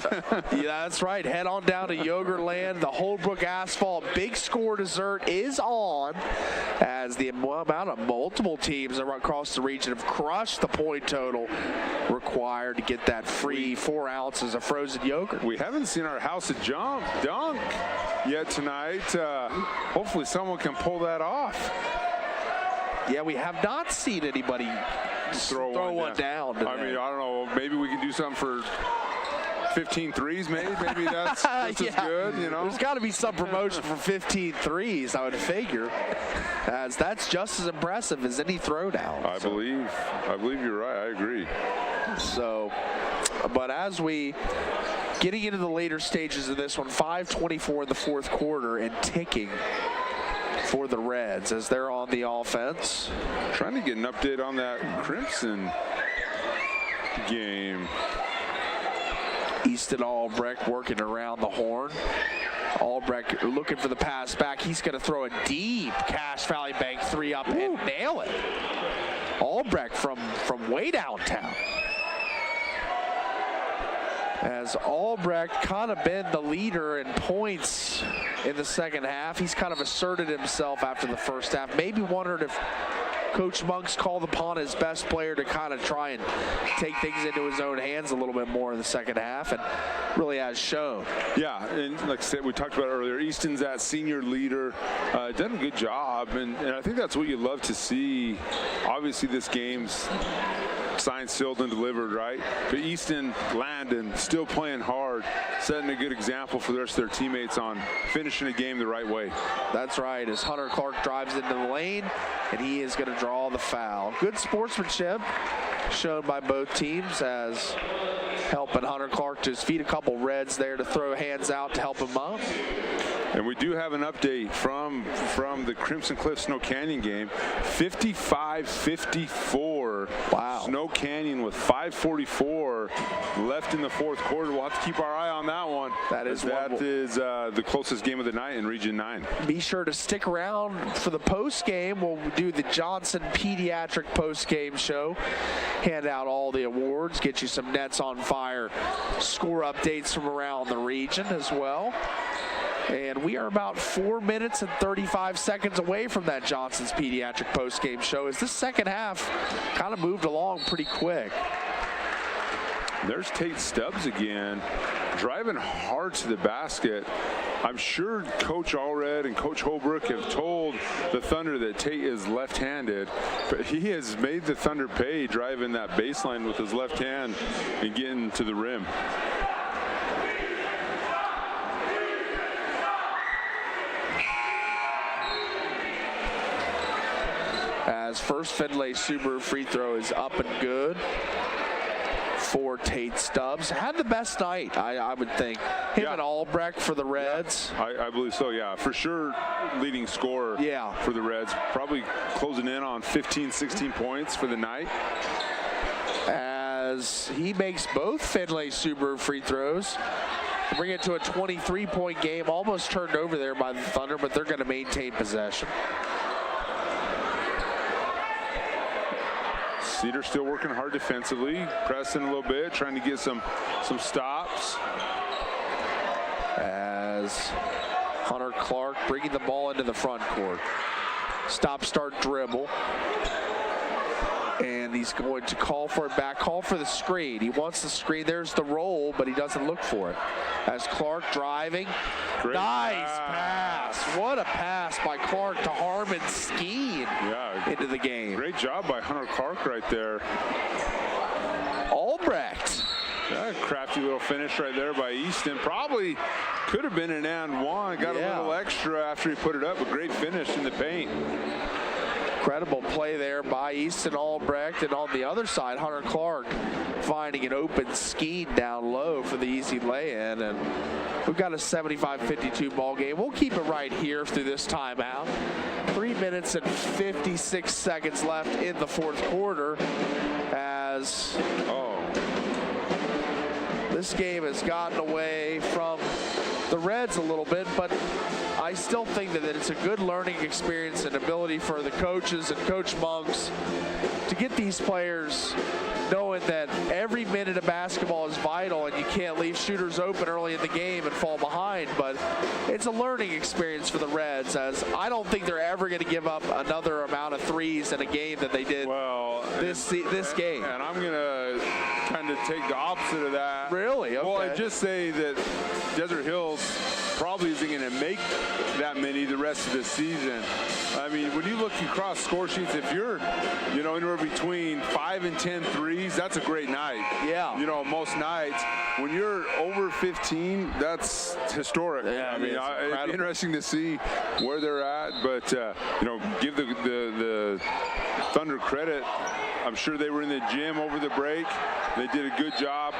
[SPEAKER 1] Yeah, that's right. Head on down to Yogurtland. The Holbrook Asphalt Big Score Dessert is on, as the amount of multiple teams across the region have crushed the point total required to get that free 4 ounces of frozen yogurt.
[SPEAKER 2] We haven't seen our House of Dunk yet tonight. Hopefully someone can pull that off.
[SPEAKER 1] Yeah, we have not seen anybody throw one down today.
[SPEAKER 2] I mean, I don't know. Maybe we can do something for 15 threes, maybe that's just as good,
[SPEAKER 1] There's got to be some promotion for 15 threes, I would figure, as that's just as impressive as any throwdown.
[SPEAKER 2] I believe you're right. I agree.
[SPEAKER 1] So, but as we getting into the later stages of this one, 5:24 in the 4th quarter and ticking for the Reds as they're on the offense.
[SPEAKER 2] Trying to get an update on that Crimson game.
[SPEAKER 1] Easton Albrecht working around the horn. Albrecht looking for the pass back. He's going to throw a deep Cache Valley Bank 3 up and nail it. Albrecht from way downtown. As Albrecht kind of been the leader in points in the second half. He's kind of asserted himself after the first half. Maybe wondered if Coach Monk's called upon his best player to kind of try and take things into his own hands a little bit more in the second half, and really has shown.
[SPEAKER 2] Yeah, and like I said, we talked about it earlier, Easton's that senior leader, done a good job, and I think that's what you love to see. Obviously, this game's signed, sealed, and delivered, right? But Easton, Landon, still playing hard, setting a good example for the rest of their teammates on finishing a game the right way.
[SPEAKER 1] That's right, as Hunter Clark drives into the lane, and he is going to draw the foul. Good sportsmanship shown by both teams, as helping Hunter Clark to his feet. A couple Reds there to throw hands out to help him up.
[SPEAKER 2] And we do have an update from the Crimson Cliff Snow Canyon game. 55-54.
[SPEAKER 1] Wow.
[SPEAKER 2] Snow Canyon with 5:44 left in the 4th quarter. We'll have to keep our eye on that one. That is the closest game of the night in Region 9.
[SPEAKER 1] Be sure to stick around for the post game. We'll do the Johnson Pediatric post game show. Hand out all the awards. Get you some Nets on Fire score updates from around the region as well. And we are about 4 minutes and 35 seconds away from that Johnson's Pediatric postgame show, as this second half kind of moved along pretty quick.
[SPEAKER 2] There's Tate Stubbs again, driving hard to the basket. I'm sure Coach Allred and Coach Holbrook have told the Thunder that Tate is left-handed, but he has made the Thunder pay driving that baseline with his left hand and getting to the rim.
[SPEAKER 1] as first Finlay Subaru free throw is up and good for Tate Stubbs. Had the best night, I would think. Him and Albrecht for the Reds.
[SPEAKER 2] I believe so, yeah. For sure, leading scorer for the Reds. Probably closing in on 15, 16 points for the night.
[SPEAKER 1] As he makes both Finlay Subaru free throws. Bring it to a 23-point game. Almost turned over there by the Thunder, but they're going to maintain possession.
[SPEAKER 2] Cedar still working hard defensively, pressing a little bit, trying to get some stops.
[SPEAKER 1] As Hunter Clark bringing the ball into the front court. Stop, start, dribble. And he's going to call for it back, call for the screen. He wants the screen. There's the roll, but he doesn't look for it. As Clark driving.
[SPEAKER 2] Great
[SPEAKER 1] nice pass. What a pass by Clark to Harmon Skeen into the game.
[SPEAKER 2] Great job by Hunter Clark right there.
[SPEAKER 1] Albrecht.
[SPEAKER 2] Crafty little finish right there by Easton. Probably could have been an and one. Got a little extra after he put it up. A great finish in the paint.
[SPEAKER 1] Incredible play there by Easton Albrecht, and on the other side, Hunter Clark finding an open Skeen down low for the easy lay-in, and we've got a 75-52 ball game. We'll keep it right here through this timeout. 3 minutes and 56 seconds left in the fourth quarter as this game has gotten away from the Reds a little bit, but I still think that it's a good learning experience and ability for the coaches and Coach Monks to get these players knowing that every minute of basketball is vital and you can't leave shooters open early in the game and fall behind. But it's a learning experience for the Reds, as I don't think they're ever going to give up another amount of threes in a game that they did this game.
[SPEAKER 2] And I'm going to kind of take the opposite of that.
[SPEAKER 1] Really? Okay.
[SPEAKER 2] Well, I just say that Desert Hills probably isn't going to make that many the rest of the season. I mean, when you look across score sheets, if you're, anywhere between 5 and 10 threes, that's a great night.
[SPEAKER 1] Yeah.
[SPEAKER 2] Most nights. When you're over 15, that's historic.
[SPEAKER 1] Yeah,
[SPEAKER 2] I mean, it'd be interesting to see where they're at, but, give the Thunder credit. I'm sure they were in the gym over the break. They did a good job,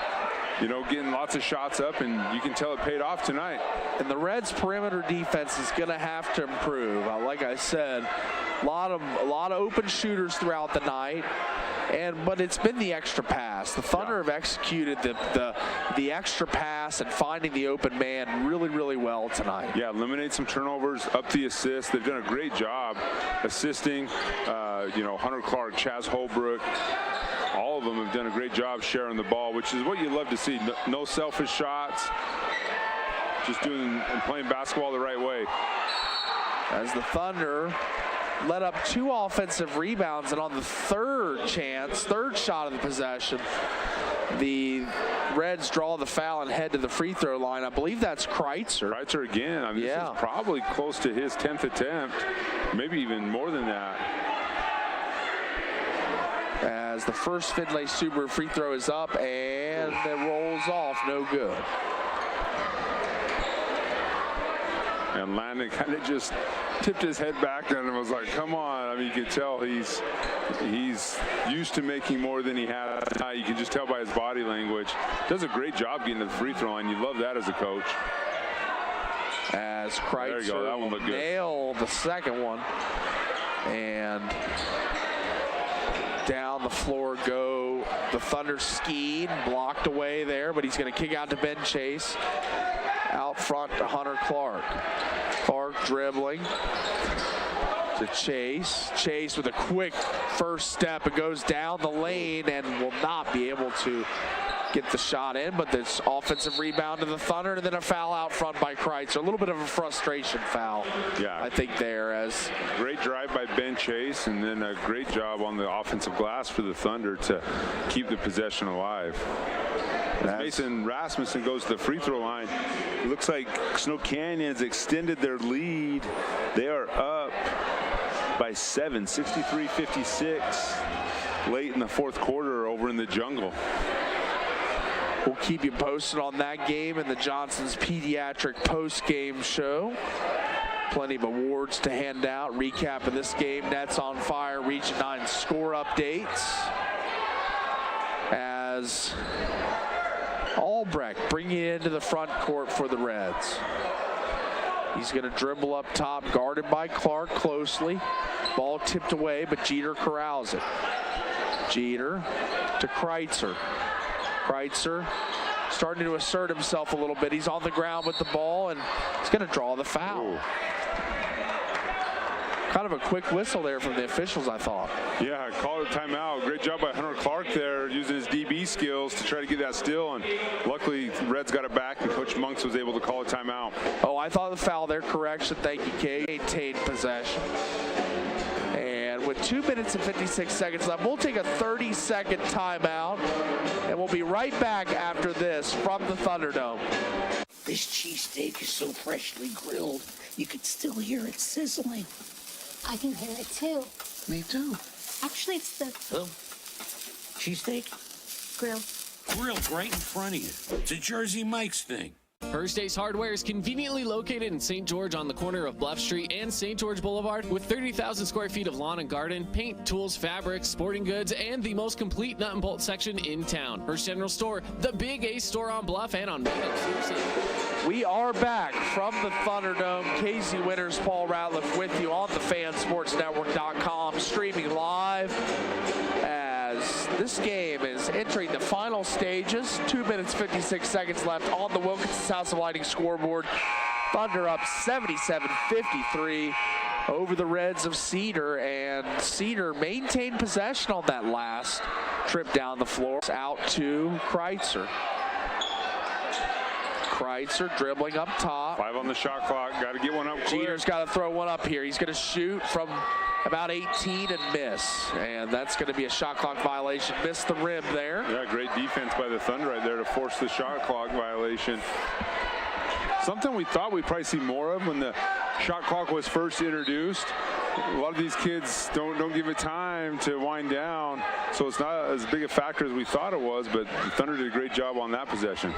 [SPEAKER 2] getting lots of shots up, and you can tell it paid off tonight.
[SPEAKER 1] And the Reds' perimeter defense is going to have to improve. Like I said, a lot of open shooters throughout the night, but it's been the extra pass. The Thunder have executed the extra pass and finding the open man really, really well tonight.
[SPEAKER 2] Yeah, eliminate some turnovers, up the assists. They've done a great job assisting. Hunter Clark, Chaz Holbrook. All of them have done a great job sharing the ball, which is what you love to see. No selfish shots, just doing and playing basketball the right way.
[SPEAKER 1] As the Thunder let up 2 offensive rebounds, and on the third shot of the possession, the Reds draw the foul and head to the free throw line. I believe that's Kreitzer.
[SPEAKER 2] Kreitzer again. I mean, this is probably close to his 10th attempt, maybe even more than that.
[SPEAKER 1] As the first Finlay Subaru free throw is up and it rolls off, no good.
[SPEAKER 2] And Landon kind of just tipped his head back and was like, come on. I mean, you can tell he's used to making more than he had tonight. You can just tell by his body language. Does a great job getting to the free throw line. You love that as a coach.
[SPEAKER 1] As Kreitzer will nail the second one. And down the floor go the Thunder. Skeen blocked away there, but he's going to kick out to Ben Chase. Out front to Hunter Clark. Clark dribbling to Chase. Chase with a quick first step. It goes down the lane and will not be able to get the shot in, but this offensive rebound to the Thunder, and then a foul out front by Kreitzer. A little bit of a frustration foul, I think, there. As
[SPEAKER 2] great drive by Ben Chase, and then a great job on the offensive glass for the Thunder to keep the possession alive. As Mason Rasmussen goes to the free throw line, it looks like Snow Canyon's extended their lead. They are up by 7, 63-56, late in the fourth quarter over in the Jungle.
[SPEAKER 1] We'll keep you posted on that game in the Johnson's Pediatric post-game show. Plenty of awards to hand out. Recap of this game, Nets on fire, Region 9 score updates. As Albrecht bringing it into the front court for the Reds. He's going to dribble up top, guarded by Clark closely. Ball tipped away, but Jeter corrals it. Jeter to Kreitzer. Kreitzer starting to assert himself a little bit. He's on the ground with the ball, and he's going to draw the foul.
[SPEAKER 2] Ooh.
[SPEAKER 1] Kind of a quick whistle there from the officials, I thought.
[SPEAKER 2] Yeah, called a timeout. Great job by Hunter Clark there, using his DB skills to try to get that steal, and luckily Reds got it back, and Coach Monks was able to call a timeout.
[SPEAKER 1] Oh, I thought the foul there. Correction. Thank you, Kate. Maintained possession. And with 2 minutes and 56 seconds left, we'll take a 30-second timeout, and we'll be right back after this from the Thunderdome.
[SPEAKER 12] This cheesesteak is so freshly grilled, you could still hear it sizzling.
[SPEAKER 13] I can hear it too.
[SPEAKER 12] Me too.
[SPEAKER 13] Actually, it's the
[SPEAKER 12] Hello? Cheesesteak?
[SPEAKER 13] grill.
[SPEAKER 19] Grilled right in front of you. It's a Jersey Mike's thing.
[SPEAKER 4] First Ace Hardware is conveniently located in St. George on the corner of Bluff Street and St. George Boulevard with 30,000 square feet of lawn and garden, paint, tools, fabrics, sporting goods, and the most complete nut and bolt section in town. First General Store, the Big Ace store on Bluff and on Main City.
[SPEAKER 1] We are back from the Thunderdome. Casey Winters, Paul Ratliff with you on the FanSportsNetwork.com, streaming live as this game is entering the final stages. 2 minutes, 56 seconds left on the Wilkinson House of Lighting scoreboard. Thunder up 77-53 over the Reds of Cedar, and Cedar maintained possession on that last trip down the floor. Out to Kreitzer. Kreitzer dribbling up top.
[SPEAKER 2] 5 on the shot clock. Got to get one up quick.
[SPEAKER 1] Jeter's got to throw one up here. He's going to shoot from about 18 and miss. And that's going to be a shot clock violation. Missed the rim there.
[SPEAKER 2] Yeah, great defense by the Thunder right there to force the shot clock violation. Something we thought we'd probably see more of when the shot clock was first introduced. A lot of these kids don't give it time to wind down, so it's not as big a factor as we thought it was, but the Thunder did a great job on that possession.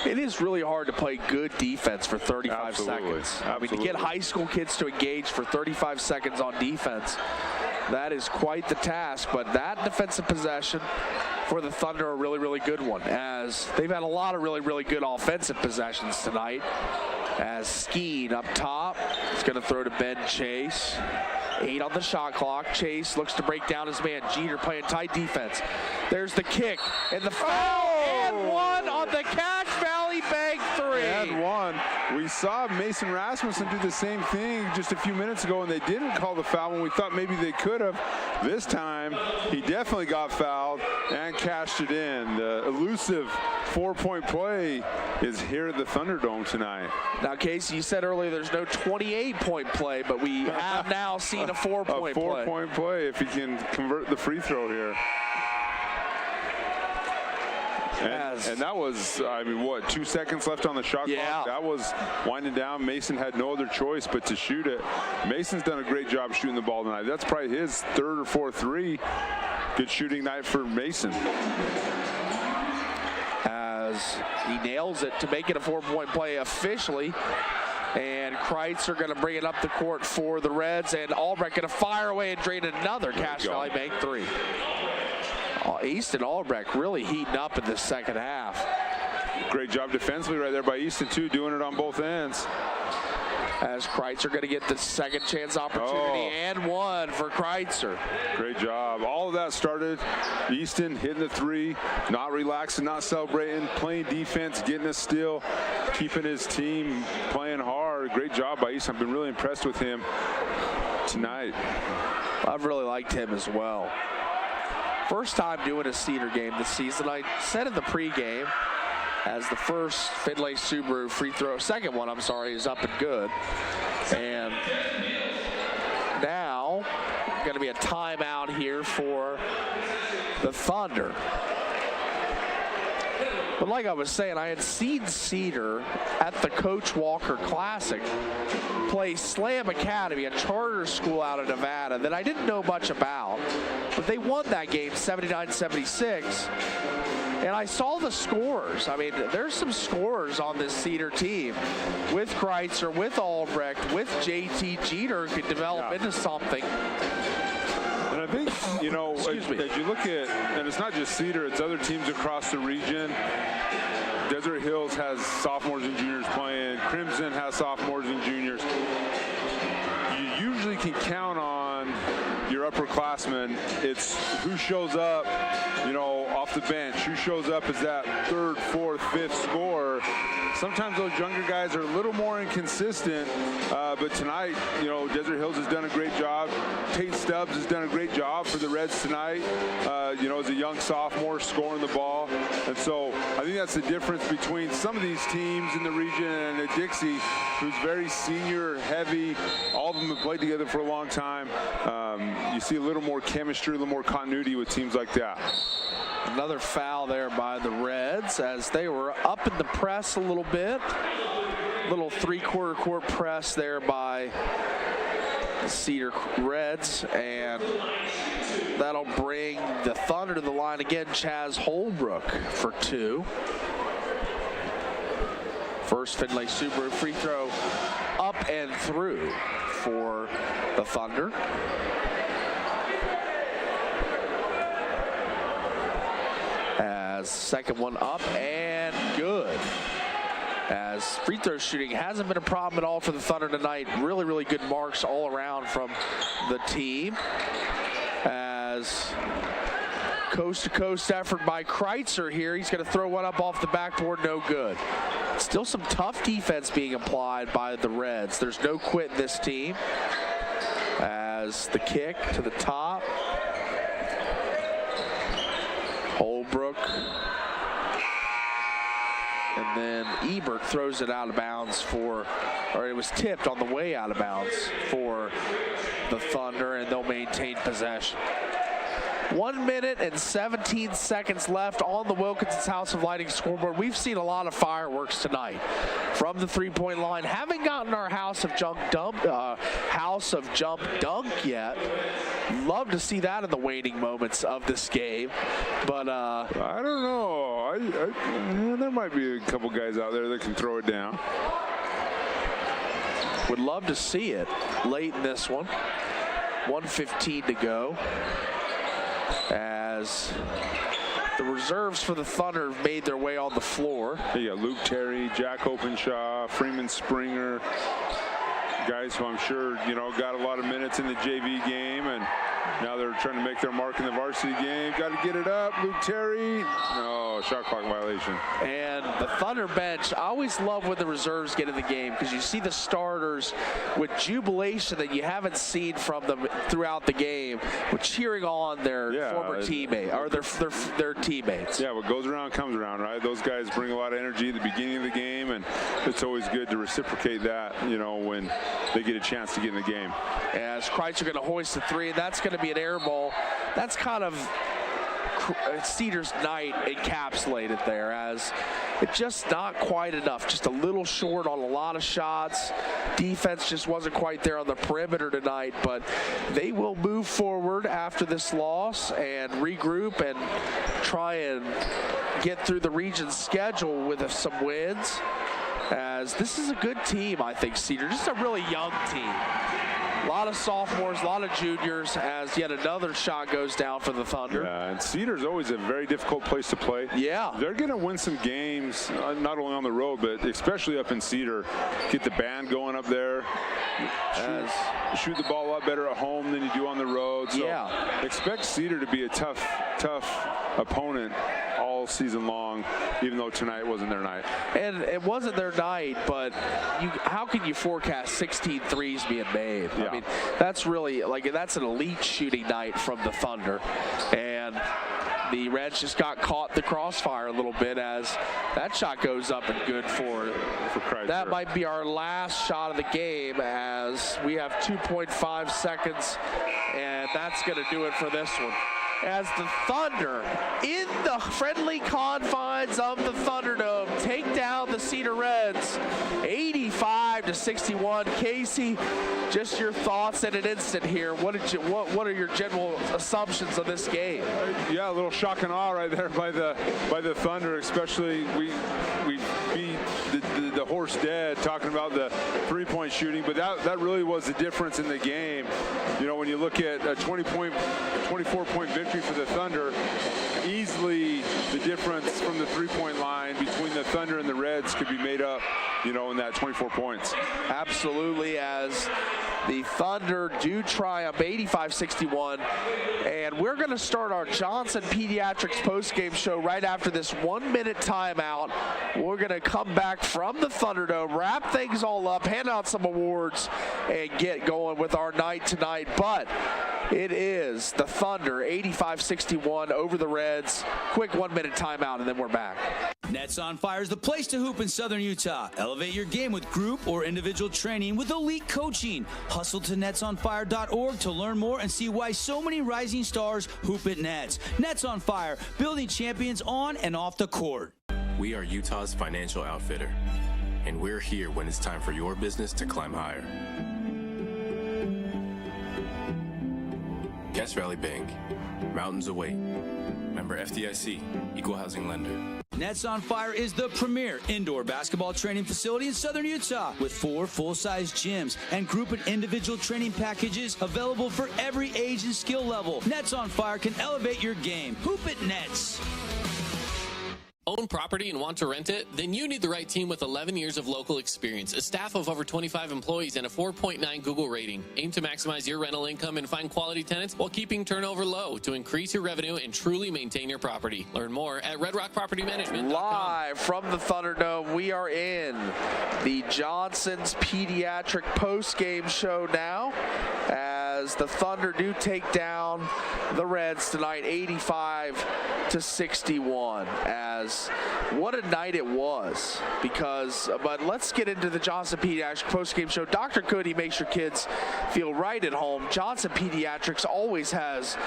[SPEAKER 1] It is really hard to play good defense for 35
[SPEAKER 2] Absolutely.
[SPEAKER 1] seconds. I mean, to get high school kids to engage for 35 seconds on defense, that is quite the task. But that defensive possession for the Thunder, a really, really good one, as they've had a lot of really, really good offensive possessions tonight. As Skeen up top, he's going to throw to Ben Chase. 8 on the shot clock. Chase looks to break down his man. Jeter playing tight defense. There's the kick and the foul. And one on the Cache Valley Bank 3.
[SPEAKER 2] And one. We saw Mason Rasmussen do the same thing just a few minutes ago, and they didn't call the foul when we thought maybe they could have. This time, he definitely got fouled and cashed it in. The elusive 4-point play is here at the Thunderdome tonight.
[SPEAKER 1] Now, Casey, you said earlier there's no 28-point play, but we have now seen a 4-point play.
[SPEAKER 2] A 4-point play if he can convert the free throw here. And that was, I mean, what, 2 seconds left on the shot clock? That was winding down. Mason had no other choice but to shoot it. Mason's done a great job shooting the ball tonight. That's probably his 3rd or 4th three. Good shooting night for Mason.
[SPEAKER 1] As he nails it to make it a 4-point play officially. And Kreitzer going to bring it up the court for the Reds. And Albrecht going to fire away and drain another Cache Valley Bank 3. Easton Albrecht really heating up in the second half.
[SPEAKER 2] Great job defensively right there by Easton, too, doing it on both ends.
[SPEAKER 1] As Kreitzer going to get the second chance opportunity and one for Kreitzer.
[SPEAKER 2] Great job. All of that started Easton hitting the 3, not relaxing, not celebrating, playing defense, getting a steal, keeping his team playing hard. Great job by Easton. I've been really impressed with him tonight.
[SPEAKER 1] I've really liked him as well. First time doing a Cedar game this season. I said in the pregame, as the first Finlay Subaru free throw, second one, I'm sorry, is up and good. And now, going to be a timeout here for the Thunder. But like I was saying, I had seen Cedar at the Coach Walker Classic play Slam Academy, a charter school out of Nevada that I didn't know much about. But they won that game 79-76. And I saw the scores. I mean, there's some scores on this Cedar team with Kreitzer, with Albrecht, with JT Jeter could develop into something.
[SPEAKER 2] And I think, you know, as you look at, and it's not just Cedar, it's other teams across the region. Desert Hills has sophomores and juniors playing. Crimson has sophomores and juniors. You usually can count on your upperclassmen. It's who shows up, you know, off the bench, who shows up as that third, fourth, fifth scorer. Sometimes those younger guys are a little more inconsistent, but tonight, you know, Desert Hills has done a great job. Tate Stubbs has done a great job for the Reds tonight, you know, as a young sophomore scoring the ball. And so I think that's the difference between some of these teams in the region and Dixie, who's very senior heavy. All of them have played together for a long time. You see a little more chemistry, a little more continuity with teams like that.
[SPEAKER 1] Another foul there by the Reds as they were up in the press a little bit. Little three-quarter court press there by the Cedar Reds, and that'll bring the Thunder to the line again. Chaz Holbrook for 2. First Finlay Subaru free throw up and through for the Thunder. As second one up and good. As free throw shooting hasn't been a problem at all for the Thunder tonight. Really, really good marks all around from the team. As coast-to-coast effort by Kreitzer here. He's going to throw one up off the backboard, no good. Still some tough defense being applied by the Reds. There's no quit in this team. As the kick to the top. Holbrook. And then Ebert throws it out of bounds for, or it was tipped on the way out of bounds for the Thunder, and they'll maintain possession. 1 minute and 17 seconds left on the Wilkinson's House of Lighting scoreboard. We've seen a lot of fireworks tonight from the three-point line. Haven't gotten our House of Jump Dunk yet. Love to see that in the waning moments of this game, but
[SPEAKER 2] I don't know. There might be a couple guys out there that can throw it down.
[SPEAKER 1] Would love to see it late in this one. 1:15 to go. As the reserves for the Thunder have made their way on the floor.
[SPEAKER 2] You got Luke Terry, Jack Openshaw, Freeman Springer, guys who I'm sure, you know, got a lot of minutes in the JV game, and now they're trying to make their mark in the varsity game. Got to get it up. Luke Terry. No, shot clock violation.
[SPEAKER 1] And the Thunder bench, I always love when the reserves get in the game because you see the starters with jubilation that you haven't seen from them throughout the game, with cheering on their former teammate or their teammates.
[SPEAKER 2] Yeah, what goes around comes around, right? Those guys bring a lot of energy at the beginning of the game, and it's always good to reciprocate that, you know, when they get a chance to get in the game.
[SPEAKER 1] As Kreitzer going to hoist the three, and that's going to be an air ball. That's kind of Cedar's night encapsulated there, as it's just not quite enough. Just a little short on a lot of shots. Defense just wasn't quite there on the perimeter tonight, but they will move forward after this loss and regroup and try and get through the region's schedule with some wins, as this is a good team, I think, Cedar. Just a really young team. A lot of sophomores, a lot of juniors, as yet another shot goes down for the Thunder.
[SPEAKER 2] Yeah, and Cedar's always a very difficult place to play.
[SPEAKER 1] Yeah.
[SPEAKER 2] They're going to win some games, not only on the road, but especially up in Cedar. Get the band going up there. Shoot the ball a lot better at home than you do on the road. So expect Cedar to be a tough opponent all season long, even though tonight wasn't their night.
[SPEAKER 1] And it wasn't their night, but how can you forecast 16 threes being made?
[SPEAKER 2] Yeah.
[SPEAKER 1] I mean, that's really, that's an elite shooting night from the Thunder. And the Reds just got caught in the crossfire a little bit, as that shot goes up and good for
[SPEAKER 2] Kreitzer.
[SPEAKER 1] That might be our last shot of the game, as we have 2.5 seconds, and that's going to do it for this one. As the Thunder, in the friendly confines of the Thunderdome, take down the Cedar Reds 85-61. Casey, just your thoughts in an instant here. What are your general assumptions of this game?
[SPEAKER 2] Yeah, a little shock and awe right there by the Thunder, especially we beat the horse dead talking about the three-point shooting, but that really was the difference in the game. You know, when you look at a 24-point victory for the Thunder, easily the difference from the three-point line between the Thunder and the Reds could be made up, you know, in that 24 points.
[SPEAKER 1] Absolutely, as the Thunder do triumph 85-61, and we're going to start our Johnson Pediatrics postgame show right after this 1-minute timeout. We're going to come back from the Thunderdome, wrap things all up, hand out some awards, and get going with our night tonight. But it is the Thunder 85-61 over the Reds. Quick 1-minute timeout, and then we're back.
[SPEAKER 5] Nets on Fire is the place to hoop in Southern Utah. Elevate your game with group or individual training with elite coaching. Hustle to netsonfire.org to learn more and see why so many rising stars hoop at Nets. Nets on Fire, building champions on and off the court.
[SPEAKER 14] We are Utah's financial outfitter, and we're here when it's time for your business to climb higher. Cache Valley Bank, mountains await. Member FDIC, equal housing lender.
[SPEAKER 5] Nets on Fire is the premier indoor basketball training facility in Southern Utah with 4 full-size gyms and group and individual training packages available for every age and skill level. Nets on Fire can elevate your game. Hoop it, Nets.
[SPEAKER 4] Own property and want to rent it? Then you need the right team with 11 years of local experience, a staff of over 25 employees, and a 4.9 Google rating. Aim to maximize your rental income and find quality tenants while keeping turnover low to increase your revenue and truly maintain your property. Learn more at Red Rock Property Management.
[SPEAKER 1] Live from the Thunderdome, we are in the Johnson's Pediatric postgame show now, as the Thunder do take down the Reds tonight 85-61. As what a night it was, but let's get into the Johnson Pediatrics postgame show. Dr. Cody makes your kids feel right at home. Johnson Pediatrics always has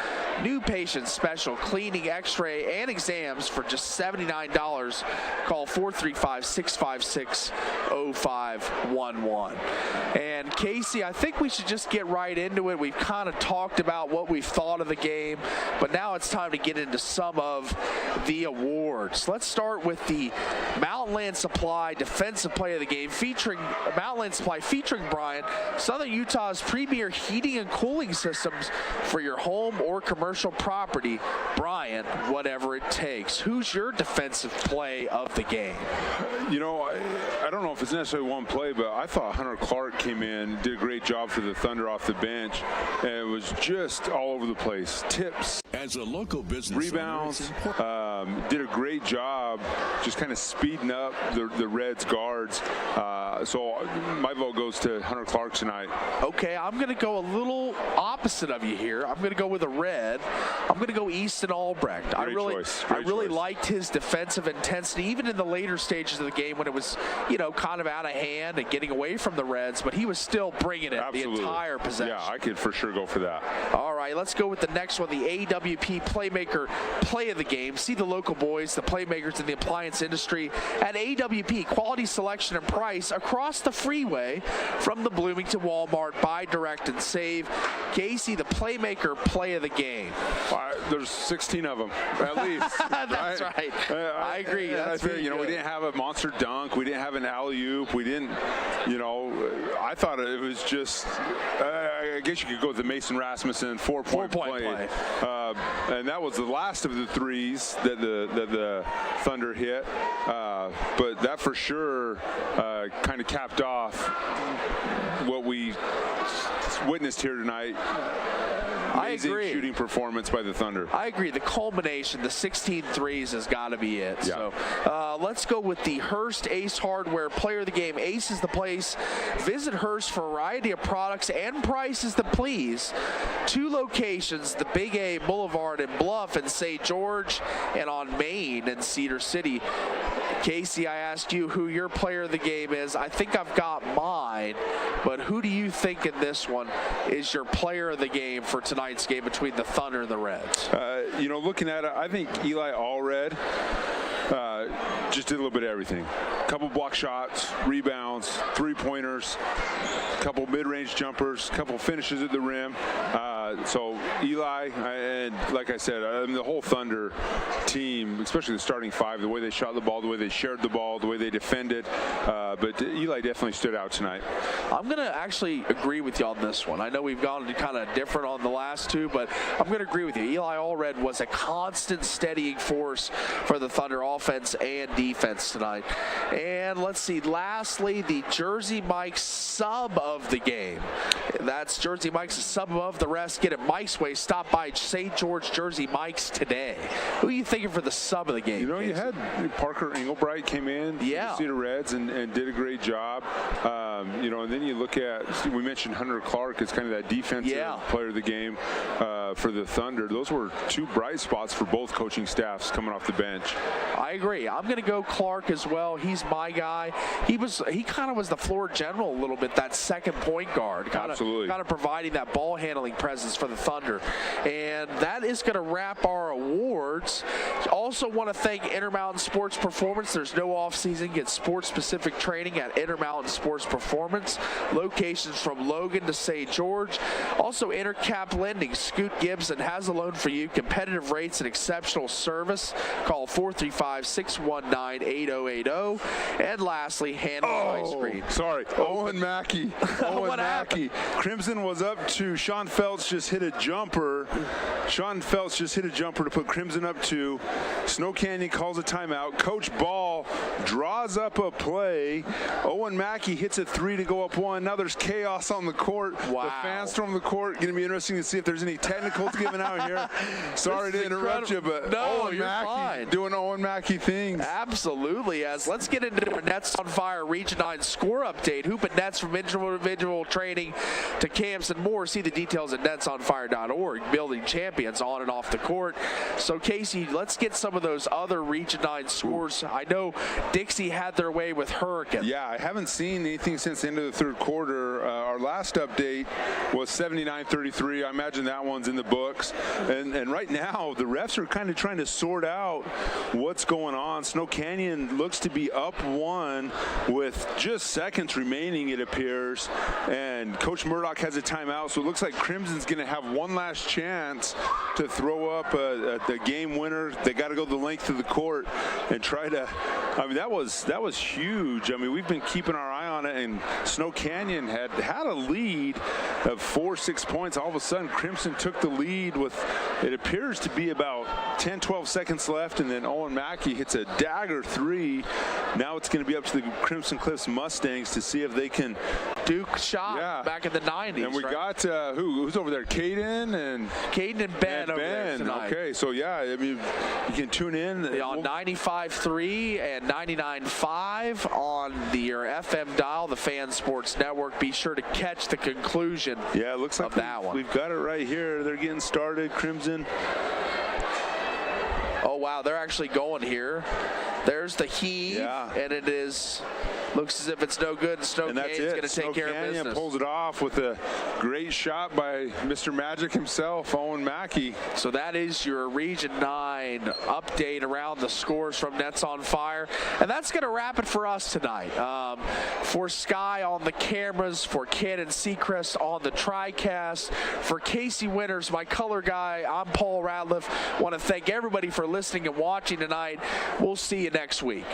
[SPEAKER 1] new patients special cleaning, x-ray, and exams for just $79. Call 435-656-0511. And Casey, I think we should just get right into it. We've kind of talked about what we've thought of the game, but now it's time to get into some of the awards. Let's start with the Mountainland Supply Defensive Play of the Game, featuring Mountainland Supply, featuring Brian, Southern Utah's premier heating and cooling systems for your home or commercial property. Brian, whatever it takes. Who's your defensive play of the game?
[SPEAKER 2] You know, I don't know if it's necessarily one play, but I thought Hunter Clark came in, did a great job for the Thunder off the bench, and it was just all over the place. Tips,
[SPEAKER 15] as a local business,
[SPEAKER 2] rebounds, did a great job just kind of speeding up the Reds guards. So my vote goes to Hunter Clark tonight.
[SPEAKER 1] Okay, I'm going to go a little opposite of you here. I'm going to go with a red. I'm going to go Easton Albrecht. I really liked his defensive intensity, even in the later stages of the game when it was, you know, kind of out of hand and getting away from the Reds, but he was still bringing it. Absolutely. The entire possession.
[SPEAKER 2] Yeah, I could for sure go for that.
[SPEAKER 1] All right, let's go with the next one, the AWP Playmaker Play of the Game. See the local boys, the playmakers in the appliance industry at AWP. Quality, selection, and price across the freeway from the Bloomington Walmart. Buy, direct, and save. Casey, the Playmaker Play of the Game.
[SPEAKER 2] There's 16 of them, at least.
[SPEAKER 1] That's right. I agree. That's
[SPEAKER 2] you know, we didn't have a monster dunk. We didn't have an alley-oop. We didn't, you know, I thought it was just, I guess you could go with the Mason Rasmussen four-point play. And that was the last of the threes that the Thunder hit. But that for sure kind of capped off what we witnessed here tonight. Amazing shooting performance by the Thunder.
[SPEAKER 1] I agree. The culmination, the 16 threes has got to be it. Yeah. So let's go with the Hearst Ace Hardware Player of the Game. Ace is the place. Visit Hearst for a variety of products and prices to please. 2 locations, the Big A Boulevard in Bluff and St. George, and on Main in Cedar City. Casey, I asked you who your player of the game is. I think I've got mine, but who do you think in this one is your player of the game for tonight's game between the Thunder and the Reds?
[SPEAKER 2] You know, looking at it, I think Eli Allred just did a little bit of everything. A couple block shots, rebounds, three-pointers, a couple mid-range jumpers, a couple finishes at the rim. So Eli, and like I said, the whole Thunder team, especially the starting five, the way they shot the ball, the way they shared the ball, the way they defended. But Eli definitely stood out tonight.
[SPEAKER 1] I'm going to actually agree with you on this one. I know we've gone kind of different on the last two, but I'm going to agree with you. Eli Allred was a constant steadying force for the Thunder offense and defense tonight. And let's see, lastly, the Jersey Mike's sub of the game. That's Jersey Mike's sub above the rest. Get it Mike's way. Stop by St. George Jersey Mike's today. Who are you thinking for the sub of the game?
[SPEAKER 2] You know, you had Parker Engelbright came in for the Cedar Reds and did a great job. You know, and then you look at, we mentioned Hunter Clark as kind of that defensive player of the game for the Thunder. Those were two bright spots for both coaching staffs coming off the bench.
[SPEAKER 1] I agree. I'm going to go Clark as well. He's my guy. He kind of was the floor general a little bit, that second point guard.
[SPEAKER 2] Absolutely.
[SPEAKER 1] Kind of providing that ball handling presence for the Thunder. And that is going to wrap our awards. Also want to thank Intermountain Sports Performance. There's no off-season. Get sports-specific training at Intermountain Sports Performance. Locations from Logan to St. George. Also Intercap Lending. Scoot Gibson has a loan for you. Competitive rates and exceptional service. Call 435-619-8080. And lastly, Hannah Ice Cream.
[SPEAKER 2] Sorry, Owen Mackey. Owen Mackey. Crimson was up to Sean Feltz, just hit a jumper. Sean Feltz just hit a jumper to put Crimson up 2. Snow Canyon calls a timeout. Coach Ball draws up a play. Owen Mackey hits a 3 to go up 1. Now there's chaos on the court.
[SPEAKER 1] Wow.
[SPEAKER 2] The fans storm the court. Going to be interesting to see if there's any technicals given out here. Sorry to interrupt you, but
[SPEAKER 1] no,
[SPEAKER 2] Owen
[SPEAKER 1] you're
[SPEAKER 2] Mackey
[SPEAKER 1] fine.
[SPEAKER 2] doing Owen Mackey things.
[SPEAKER 1] Absolutely. Let's get into our Nets on Fire Region 9 score update. Hoop and Nets from individual training to camps and more. See the details at netsonfire.org. Building champions on and off the court. So Casey, let's get some of those other Region 9 scores. I know Dixie had their way with Hurricane.
[SPEAKER 2] Yeah, I haven't seen anything since the end of the third quarter. Our last update was 79-33. I imagine that one's in the books. And right now, the refs are kind of trying to sort out what's going on. Snow Canyon looks to be up 1 with just seconds remaining, it appears. And Coach Murdoch has a timeout, so it looks like Crimson's going to have one last chance to throw up the game winner. They got to go the length of the court and try to. I mean, that was huge. I mean, we've been keeping our eye on it, and Snow Canyon had a lead of 4-6 points. All of a sudden, Crimson took the lead with, it appears to be about 10-12 seconds left, and then Owen Mackey hits a dagger 3. Now it's going to be up to the Crimson Cliffs Mustangs to see if they can.
[SPEAKER 1] Duke shot back in the 90s.
[SPEAKER 2] And we got who's over there? Caden and
[SPEAKER 1] Ben over there tonight.
[SPEAKER 2] Okay, so yeah, I mean, you can tune in
[SPEAKER 1] on 95.3 and 99.5 on your FM dial, the Fan Sports Network. Be sure to catch the conclusion.
[SPEAKER 2] Yeah, it looks like
[SPEAKER 1] of that one.
[SPEAKER 2] We've got it right here. They're getting started. Crimson.
[SPEAKER 1] Oh wow, they're actually going here. There's the heave, and it is. Looks as if it's no good, and Snow Canyon's going to take care of business.
[SPEAKER 2] Pulls it off with a great shot by Mr. Magic himself, Owen Mackey.
[SPEAKER 1] So that is your Region 9 update around the scores from Nets on Fire. And that's going to wrap it for us tonight. For Sky on the cameras, for Ken and Seacrest on the TriCast, for Casey Winters, my color guy, I'm Paul Ratliff. Want to thank everybody for listening and watching tonight. We'll see you next week.